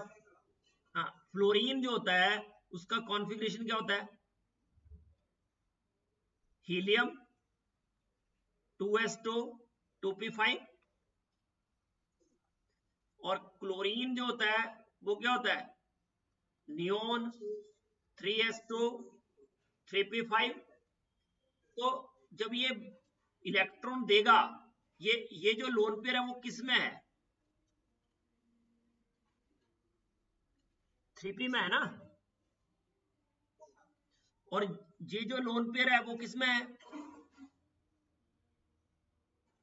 हाँ, फ्लोरीन जो होता है उसका कॉन्फ़िगरेशन क्या होता है? हीलियम 2s2 2p5, और क्लोरीन जो होता है वो क्या होता है? Neon 3s2 3p5। तो जब ये इलेक्ट्रॉन देगा, ये जो लोन पेयर है वो किस में है? 3p में है ना। और ये जो लोन पेयर है वो किस में है?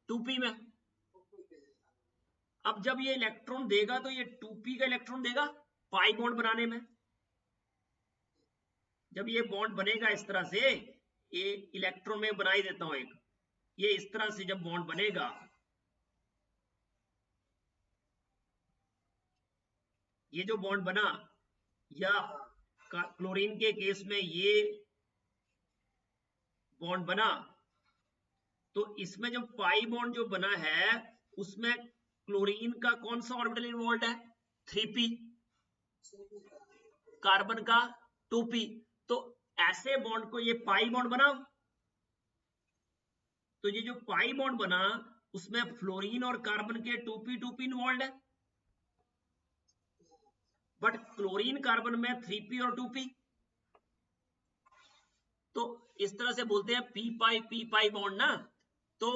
2p में। अब जब ये इलेक्ट्रॉन देगा तो ये 2p का इलेक्ट्रॉन देगा पाई बॉन्ड बनाने में। जब ये बॉन्ड बनेगा इस तरह से, ये इलेक्ट्रॉन में बना ही देता हूं एक, ये इस तरह से जब बॉन्ड बनेगा, ये जो बॉन्ड बना, या क्लोरीन के केस में ये बॉन्ड बना, तो इसमें जो पाई बॉन्ड जो बना है उसमें क्लोरीन का कौन सा ऑर्बिटल इन्वॉल्व है? 3p, कार्बन का 2p। तो ऐसे बॉन्ड को ये पाई बॉन्ड बना, तो ये जो पाई बॉन्ड बना उसमें फ्लोरीन और कार्बन के 2p इन्वॉल्व है, बट क्लोरीन कार्बन में 3p और 2p। तो इस तरह से बोलते हैं p पाई बॉन्ड ना। तो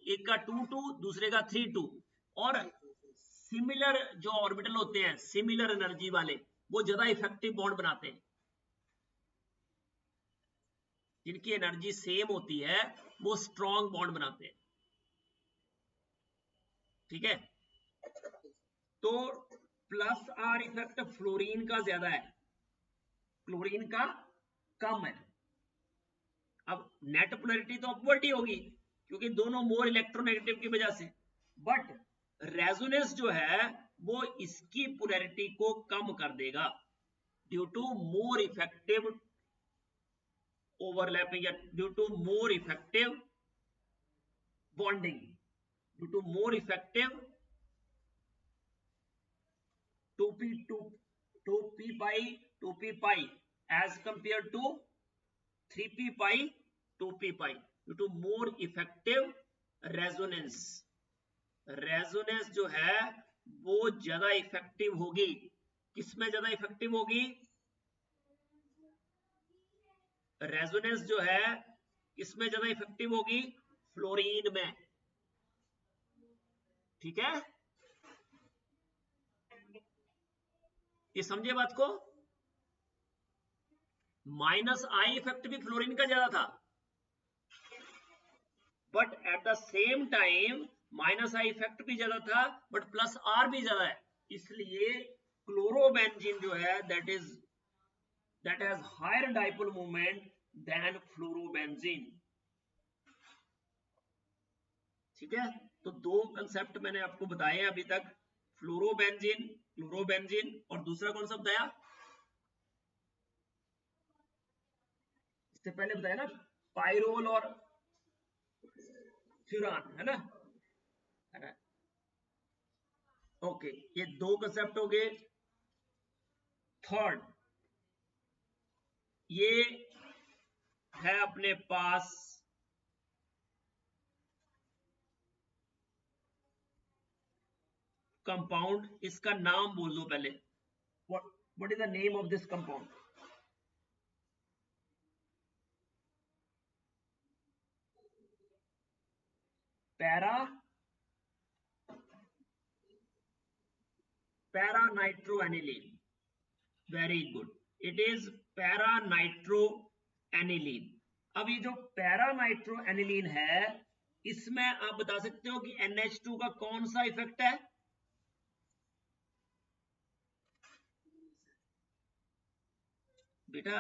एक का 2 दूसरे का 3 और सिमिलर जो ऑर्बिटल होते हैं, सिमिलर एनर्जी वाले, वो ज्यादा इफेक्टिव बॉन्ड बनाते हैं। जिनकी एनर्जी सेम होती है वो स्ट्रॉन्ग बॉन्ड बनाते हैं। ठीक है, तो प्लस आर इफेक्ट फ्लोरीन का ज्यादा है, क्लोरीन का कम है। अब नेट पोलैरिटी तो अपवर्ड ही होगी क्योंकि दोनों मोर इलेक्ट्रोनेगेटिव की वजह से, बट रेजोनेंस जो है वो इसकी पोलैरिटी को कम कर देगा due to more effective overlapping, या due to more effective bonding, due to more effective 2p pi as compared to 3p pi 2p pi due to more effective resonance। Resonance जो है वो ज्यादा इफेक्टिव होगी। किसमें ज्यादा इफेक्टिव होगी? Resonance जो है किसमें ज्यादा इफेक्टिव होगी? फ्लोरीन में। ठीक है, ये समझे बात को? माइनस आई इफेक्ट भी फ्लोरीन का ज्यादा था, but at the same time minus I effect भी ज्यादा था, बट प्लस आर भी ज्यादा है। इसलिए क्लोरोबेंजीन जो है that has higher dipole moment than fluorobenzene. ठीक है, तो दो कंसेप्ट मैंने आपको बताए हैं अभी तक, क्लोरोबेंजीन और दूसरा कौन सा बताया? इससे पहले बताया ना, पाइरोल और फ्यूरान, है ना? ओके, ये दो कंसेप्ट हो गए। थर्ड, ये है अपने पास कंपाउंड, इसका नाम बोल दो पहले। What is the name of this compound? Para nitroaniline. Very good, it is para nitroaniline. अब ये जो पैरा नाइट्रोएनिलीन है, इसमें आप बता सकते हो कि NH2 का कौन सा इफेक्ट है? बेटा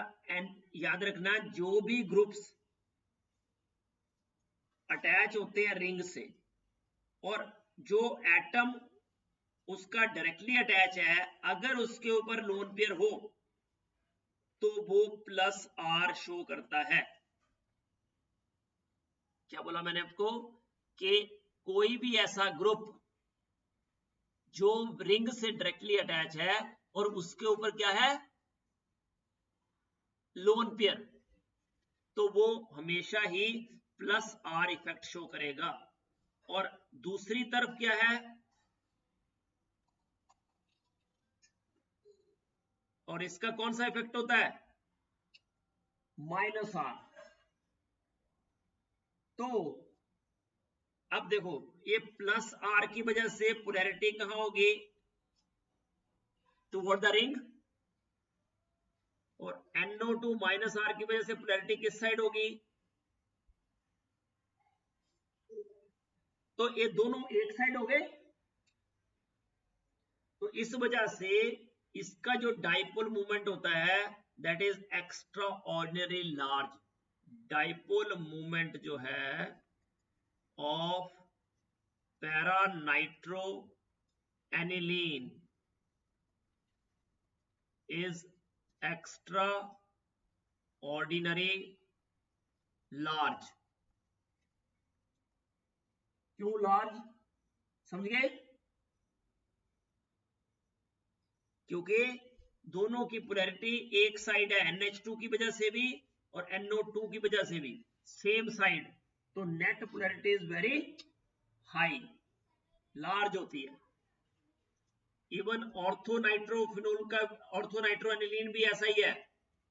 याद रखना, जो भी ग्रुप्स अटैच होते हैं रिंग से, और जो एटम उसका डायरेक्टली अटैच है, अगर उसके ऊपर लोन पेयर हो तो वो प्लस आर शो करता है। क्या बोला मैंने आपको? कि कोई भी ऐसा ग्रुप जो रिंग से डायरेक्टली अटैच है और उसके ऊपर क्या है, लोन पेयर, तो वो हमेशा ही प्लस आर इफेक्ट शो करेगा। और दूसरी तरफ क्या है, और इसका कौन सा इफेक्ट होता है, माइनस आर। तो अब देखो, ये प्लस आर की वजह से पोलैरिटी कहां होगी, टुवर्ड द रिंग, और NO2 माइनस आर की वजह से पोलैरिटी किस साइड होगी, तो ये दोनों एक साइड हो गए। तो इस वजह से इसका जो डाइपोल मूवमेंट होता है that is extra ordinary large. Dipole movement जो है of para nitro aniline is extra ordinary large. क्यों लार्ज, समझ गए, क्योंकि दोनों की पोलैरिटी एक साइड है, NH2 की वजह से भी और NO2 की वजह से भी सेम साइड, तो net polarity is very high, large होती है। इवन ऑर्थोनाइट्रोफिनोल का, ऑर्थोनाइट्रोएनिलीन भी ऐसा ही है।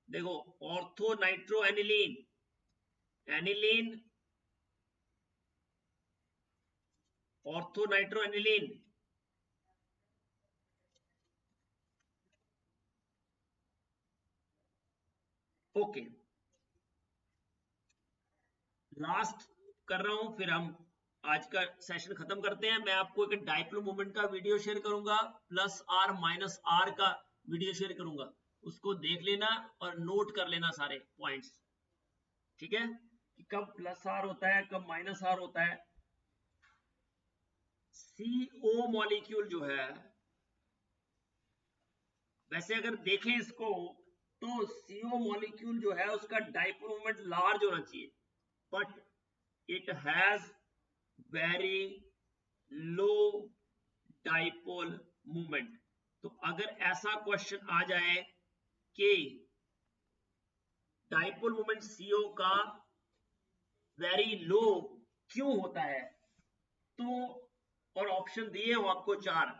देखो ऑर्थोनाइट्रोएनिलीन, एनिलीन, ऑर्थोनाइट्रोएनिलीन, ओके। लास्ट कर रहा हूं, फिर हम आज का सेशन खत्म करते हैं। मैं आपको एक डाइपोल मोमेंट का वीडियो शेयर करूंगा, प्लस आर माइनस आर का वीडियो शेयर करूंगा, उसको देख लेना और नोट कर लेना सारे पॉइंट्स, ठीक है, कि कब प्लस आर होता है कब माइनस आर होता है। CO मॉलिक्यूल जो है, वैसे अगर देखें इसको तो CO मॉलिक्यूल जो है उसका डाइपोल मोमेंट लार्ज होना चाहिए, but it has very low dipole movement. तो अगर ऐसा क्वेश्चन आ जाए कि डाइपोल मूवमेंट CO का वेरी लो क्यों होता है, तो और ऑप्शन दिए हो आपको 4,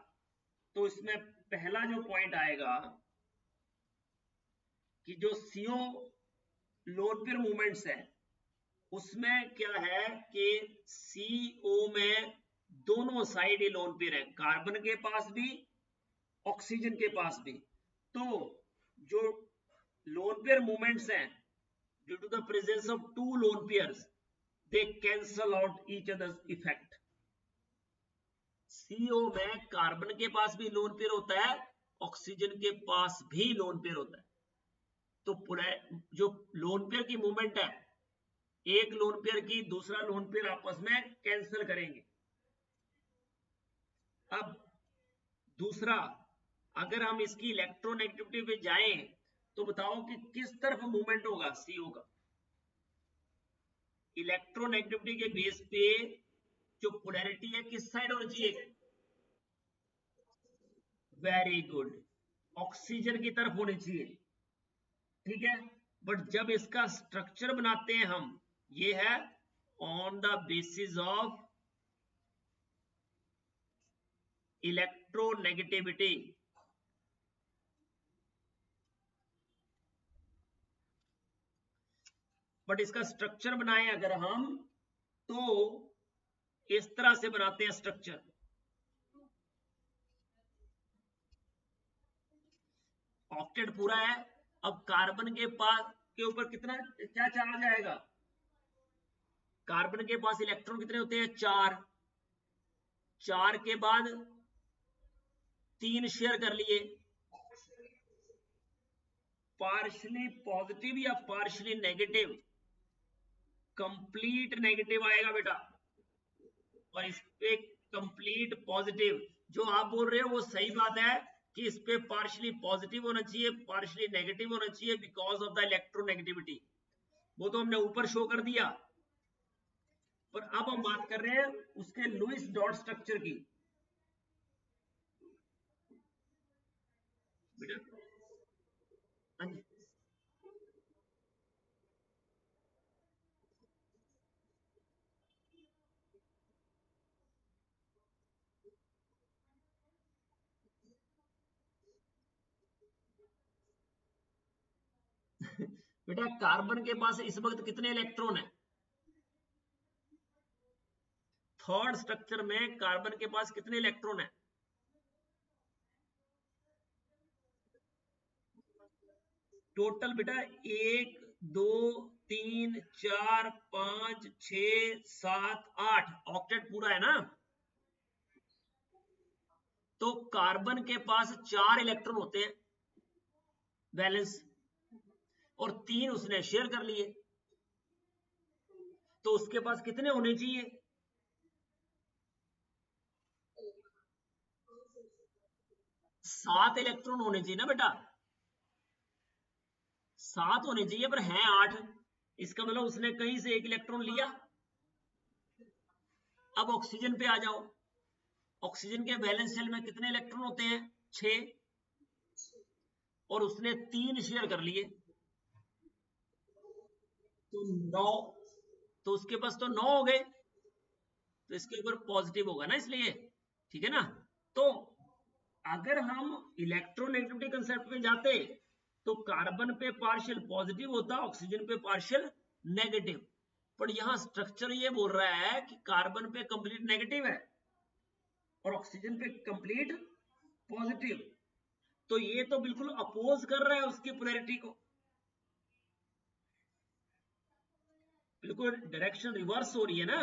तो इसमें पहला जो पॉइंट आएगा कि जो CO लोन पेयर मूवमेंट्स है उसमें क्या है कि CO में दोनों साइड ही लोन पेयर है, कार्बन के पास भी ऑक्सीजन के पास भी। तो जो लोन पेयर मूवमेंट्स हैं, due to the presence of two lone pairs, they cancel out each others effect. CO में कार्बन के पास भी लोन पेयर होता है, ऑक्सीजन के पास भी लोन पेयर होता है। तो जो लोन पेयर की मूवमेंट है, एक लोन पेयर की दूसरा लोन पेयर आपस में कैंसिल करेंगे। अब दूसरा, अगर हम इसकी इलेक्ट्रोनेगेटिविटी पे जाएं तो बताओ कि किस तरफ मूवमेंट होगा CO का। इलेक्ट्रोनेगेटिविटी के बेस पे जो पोलैरिटी है किस साइड होनी चाहिए, वेरी गुड, ऑक्सीजन की तरफ होनी चाहिए, ठीक है। बट जब इसका स्ट्रक्चर बनाते हैं हम, ये है on the basis of electronegativity. But इसका स्ट्रक्चर बनाएं अगर हम, तो इस तरह से बनाते हैं स्ट्रक्चर। ऑक्टेट पूरा है। अब कार्बन के पास के ऊपर कितना क्या चार्ज आएगा, कार्बन के पास इलेक्ट्रॉन कितने होते हैं, 4, 4 के बाद 3 शेयर कर लिए, पार्शली पॉजिटिव या पार्शली नेगेटिव, कंप्लीट नेगेटिव आएगा बेटा, और इस पे कंप्लीट पॉजिटिव। जो आप बोल रहे हो वो सही बात है कि इस पे पार्शली पॉजिटिव होना चाहिए, पार्शली नेगेटिव होना चाहिए बिकॉज ऑफ द इलेक्ट्रोनेगेटिविटी, वो तो हमने ऊपर शो कर दिया। पर अब हम बात कर रहे हैं उसके लुईस डॉट स्ट्रक्चर की। बेटा हाँ जी। बेटा कार्बन के पास इस वक्त कितने इलेक्ट्रॉन है? थर्ड स्ट्रक्चर में कार्बन के पास कितने इलेक्ट्रॉन है? टोटल बेटा 1 2 3 4 5 6 7 8 ऑक्टेट पूरा है ना। तो कार्बन के पास 4 इलेक्ट्रॉन होते हैं बैलेंस, और 3 उसने शेयर कर लिए, तो उसके पास कितने होने चाहिए? 7 इलेक्ट्रॉन होने चाहिए ना बेटा। 7 होने चाहिए पर हैं 8। इसका मतलब उसने कहीं से एक इलेक्ट्रॉन लिया। अब ऑक्सीजन पे आ जाओ। ऑक्सीजन के बैलेंस शेल में कितने इलेक्ट्रॉन होते हैं? 6, और उसने 3 शेयर कर लिए, तो 9। तो उसके पास तो 9 हो गए, तो इसके ऊपर पॉजिटिव होगा ना, इसलिए। ठीक है ना। तो अगर हम इलेक्ट्रोनेगेटिविटी कंसेप्ट में जाते तो कार्बन पे पार्शियल पॉजिटिव होता, ऑक्सीजन पे पार्शियल नेगेटिव। पर यहां स्ट्रक्चर ये बोल रहा है कि कार्बन पे कंप्लीट नेगेटिव है और ऑक्सीजन पे कंप्लीट पॉजिटिव। तो ये तो बिल्कुल अपोज कर रहा है उसकी पोलैरिटी को, बिल्कुल डायरेक्शन रिवर्स हो रही है ना।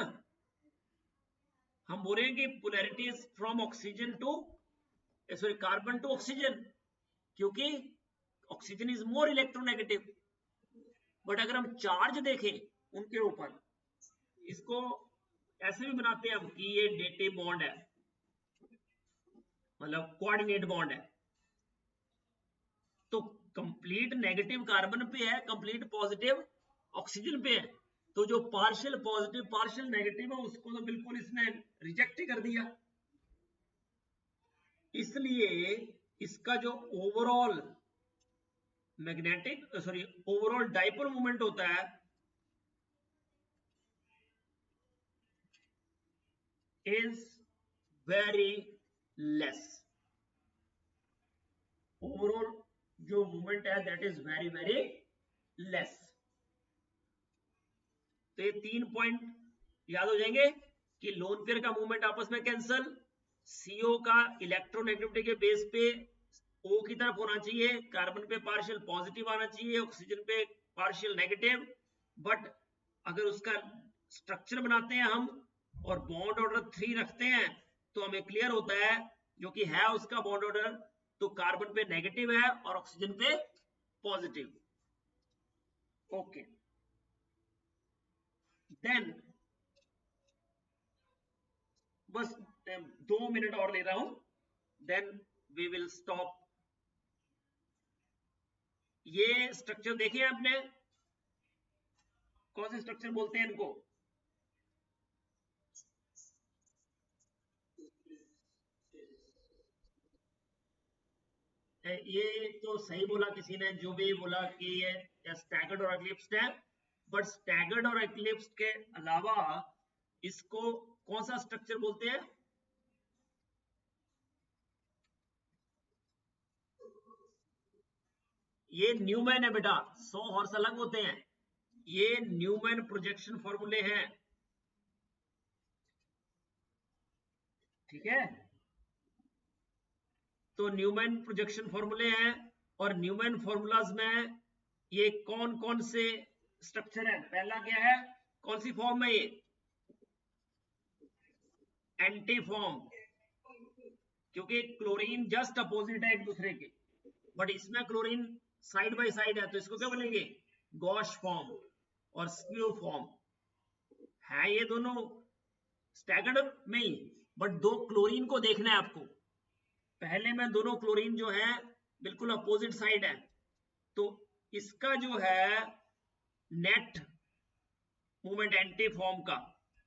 हम बोल रहे हैं कि polarity is from oxygen to, sorry carbon to oxygen, क्योंकि oxygen is more electronegative. But अगर हम चार्ज देखें उनके ऊपर, इसको ऐसे भी बनाते हैं हम कि ये डेटिव बॉन्ड है, मतलब कोऑर्डिनेट बॉन्ड है। तो कंप्लीट नेगेटिव कार्बन पे है, कंप्लीट पॉजिटिव ऑक्सीजन पे है। तो जो पार्शियल पॉजिटिव पार्शियल नेगेटिव है उसको तो बिल्कुल इसने रिजेक्ट ही कर दिया। इसलिए इसका जो overall magnetic sorry overall dipole moment होता है इज वेरी लेस। ओवरऑल जो मूवमेंट है that is very very less. तो ये 3 पॉइंट याद हो जाएंगे कि लोन पेयर का मूवमेंट आपस में कैंसल, सीओ का इलेक्ट्रोनेगेटिविटी के बेस पे ओ की तरफ होना चाहिए, कार्बन पे पार्शियल पॉजिटिव आना चाहिए, ऑक्सीजन पे पार्शियल नेगेटिव। बट अगर उसका स्ट्रक्चर बनाते हैं हम और बॉन्ड ऑर्डर 3 रखते हैं तो हमें क्लियर होता है जो कि है उसका बॉन्ड ऑर्डर, तो कार्बन पे नेगेटिव है और ऑक्सीजन पे पॉजिटिव। ओके, देन बस 2 मिनट और ले रहा हूं, देन वी विल स्टॉप। ये स्ट्रक्चर देखिए आपने, कौन से स्ट्रक्चर बोलते हैं इनको? ये तो सही बोला किसी ने, जो भी बोला कि ये स्टैगर्ड और एक्लिप्स्ड है। बट स्टैगर्ड और एक्लिप्स्ड के अलावा इसको कौन सा स्ट्रक्चर बोलते हैं? ये न्यूमैन है बेटा, 100 हॉर्स अलग होते हैं। ये न्यूमैन प्रोजेक्शन फॉर्मूले हैं। ठीक है, तो न्यूमैन प्रोजेक्शन फॉर्मूले हैं, और न्यूमैन फॉर्मूलाज में ये कौन कौन से स्ट्रक्चर है? पहला क्या है, कौन सी फॉर्म है ये? एंटी फॉर्म, क्योंकि क्लोरीन जस्ट अपोजिट है एक दूसरे के। बट इसमें क्लोरीन साइड बाय साइड है, तो इसको क्या बोलेंगे? गॉश फॉर्म और स्क्यू फॉर्म है ये दोनों स्टैगर्ड में ही। बट दो क्लोरीन को देखना है आपको। पहले में दोनों क्लोरीन जो है बिल्कुल अपोजिट साइड है, तो इसका जो है नेट मूवमेंट एंटी फॉर्म का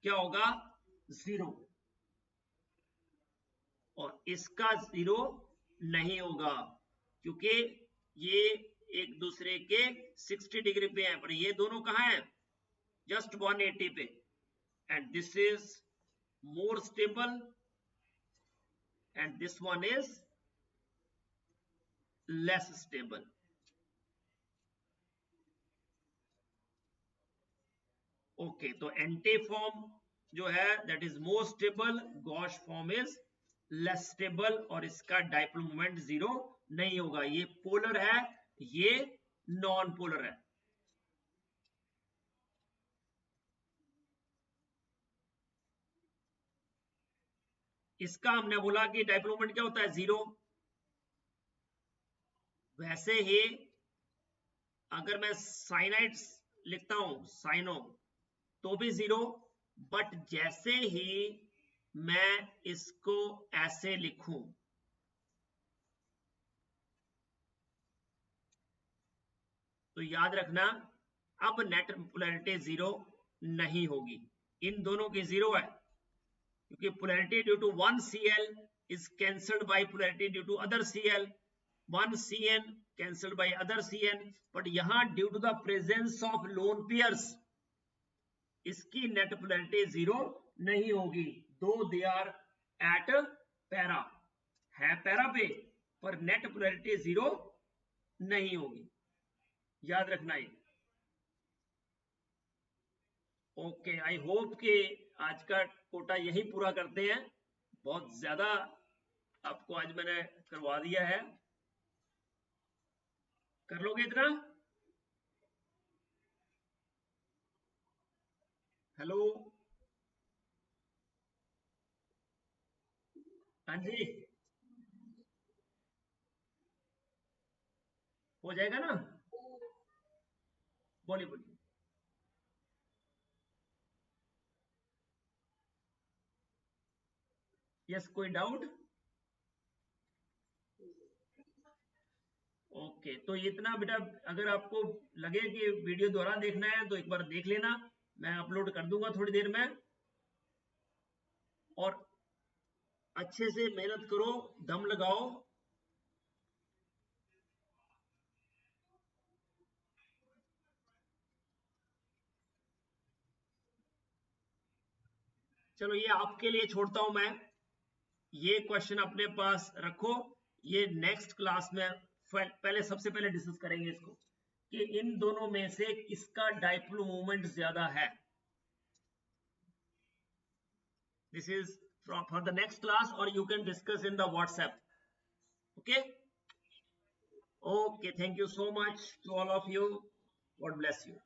क्या होगा? 0। और इसका 0 नहीं होगा, क्योंकि ये एक दूसरे के 60 डिग्री पे हैं, पर ये दोनों कहाँ हैं? जस्ट 180 पे। And this is more stable and this one is less stable. Okay, तो एंटी फॉर्म जो है that is more stable, gosh form is less stable और इसका डाइपोल मोमेंट 0 नहीं होगा। ये पोलर है, ये नॉन पोलर है। इसका हमने बोला कि डाइपोल मोमेंट क्या होता है? 0। वैसे ही अगर मैं साइनाइड लिखता हूं, साइनो, तो भी 0, बट जैसे ही मैं इसको ऐसे लिखूं, तो याद रखना अब नेट पोलैरिटी 0 नहीं होगी। इन दोनों की 0 है, क्योंकि polarity due to one Cl is cancelled by polarity due to other Cl, one Cn cancelled by other Cn, but यहां due to the presence of lone pairs इसकी नेट पोलैरिटी 0 नहीं होगी, though they are at para, है para पे, पर net polarity 0 नहीं होगी। याद रखना ये। ओके, आई होप कि आज का कोटा यही पूरा करते हैं। बहुत ज्यादा आपको आज मैंने करवा दिया है, कर लोगे इतना? हेलो, हाँ जी, हो जाएगा ना? बोलिए बोलिए। यस, कोई डाउट? ओके, तो इतना बेटा, अगर आपको लगे कि वीडियो दोबारा देखना है तो एक बार देख लेना, मैं अपलोड कर दूंगा थोड़ी देर में। और अच्छे से मेहनत करो, दम लगाओ। चलो, ये आपके लिए छोड़ता हूं मैं, ये क्वेश्चन अपने पास रखो। ये नेक्स्ट क्लास में पहले सबसे पहले डिस्कस करेंगे इसको कि इन दोनों में से किसका डाइपोल मोमेंट ज्यादा है। This is for the next class, or you can discuss in the WhatsApp. Okay? Okay, thank you so much to all of you. God bless you.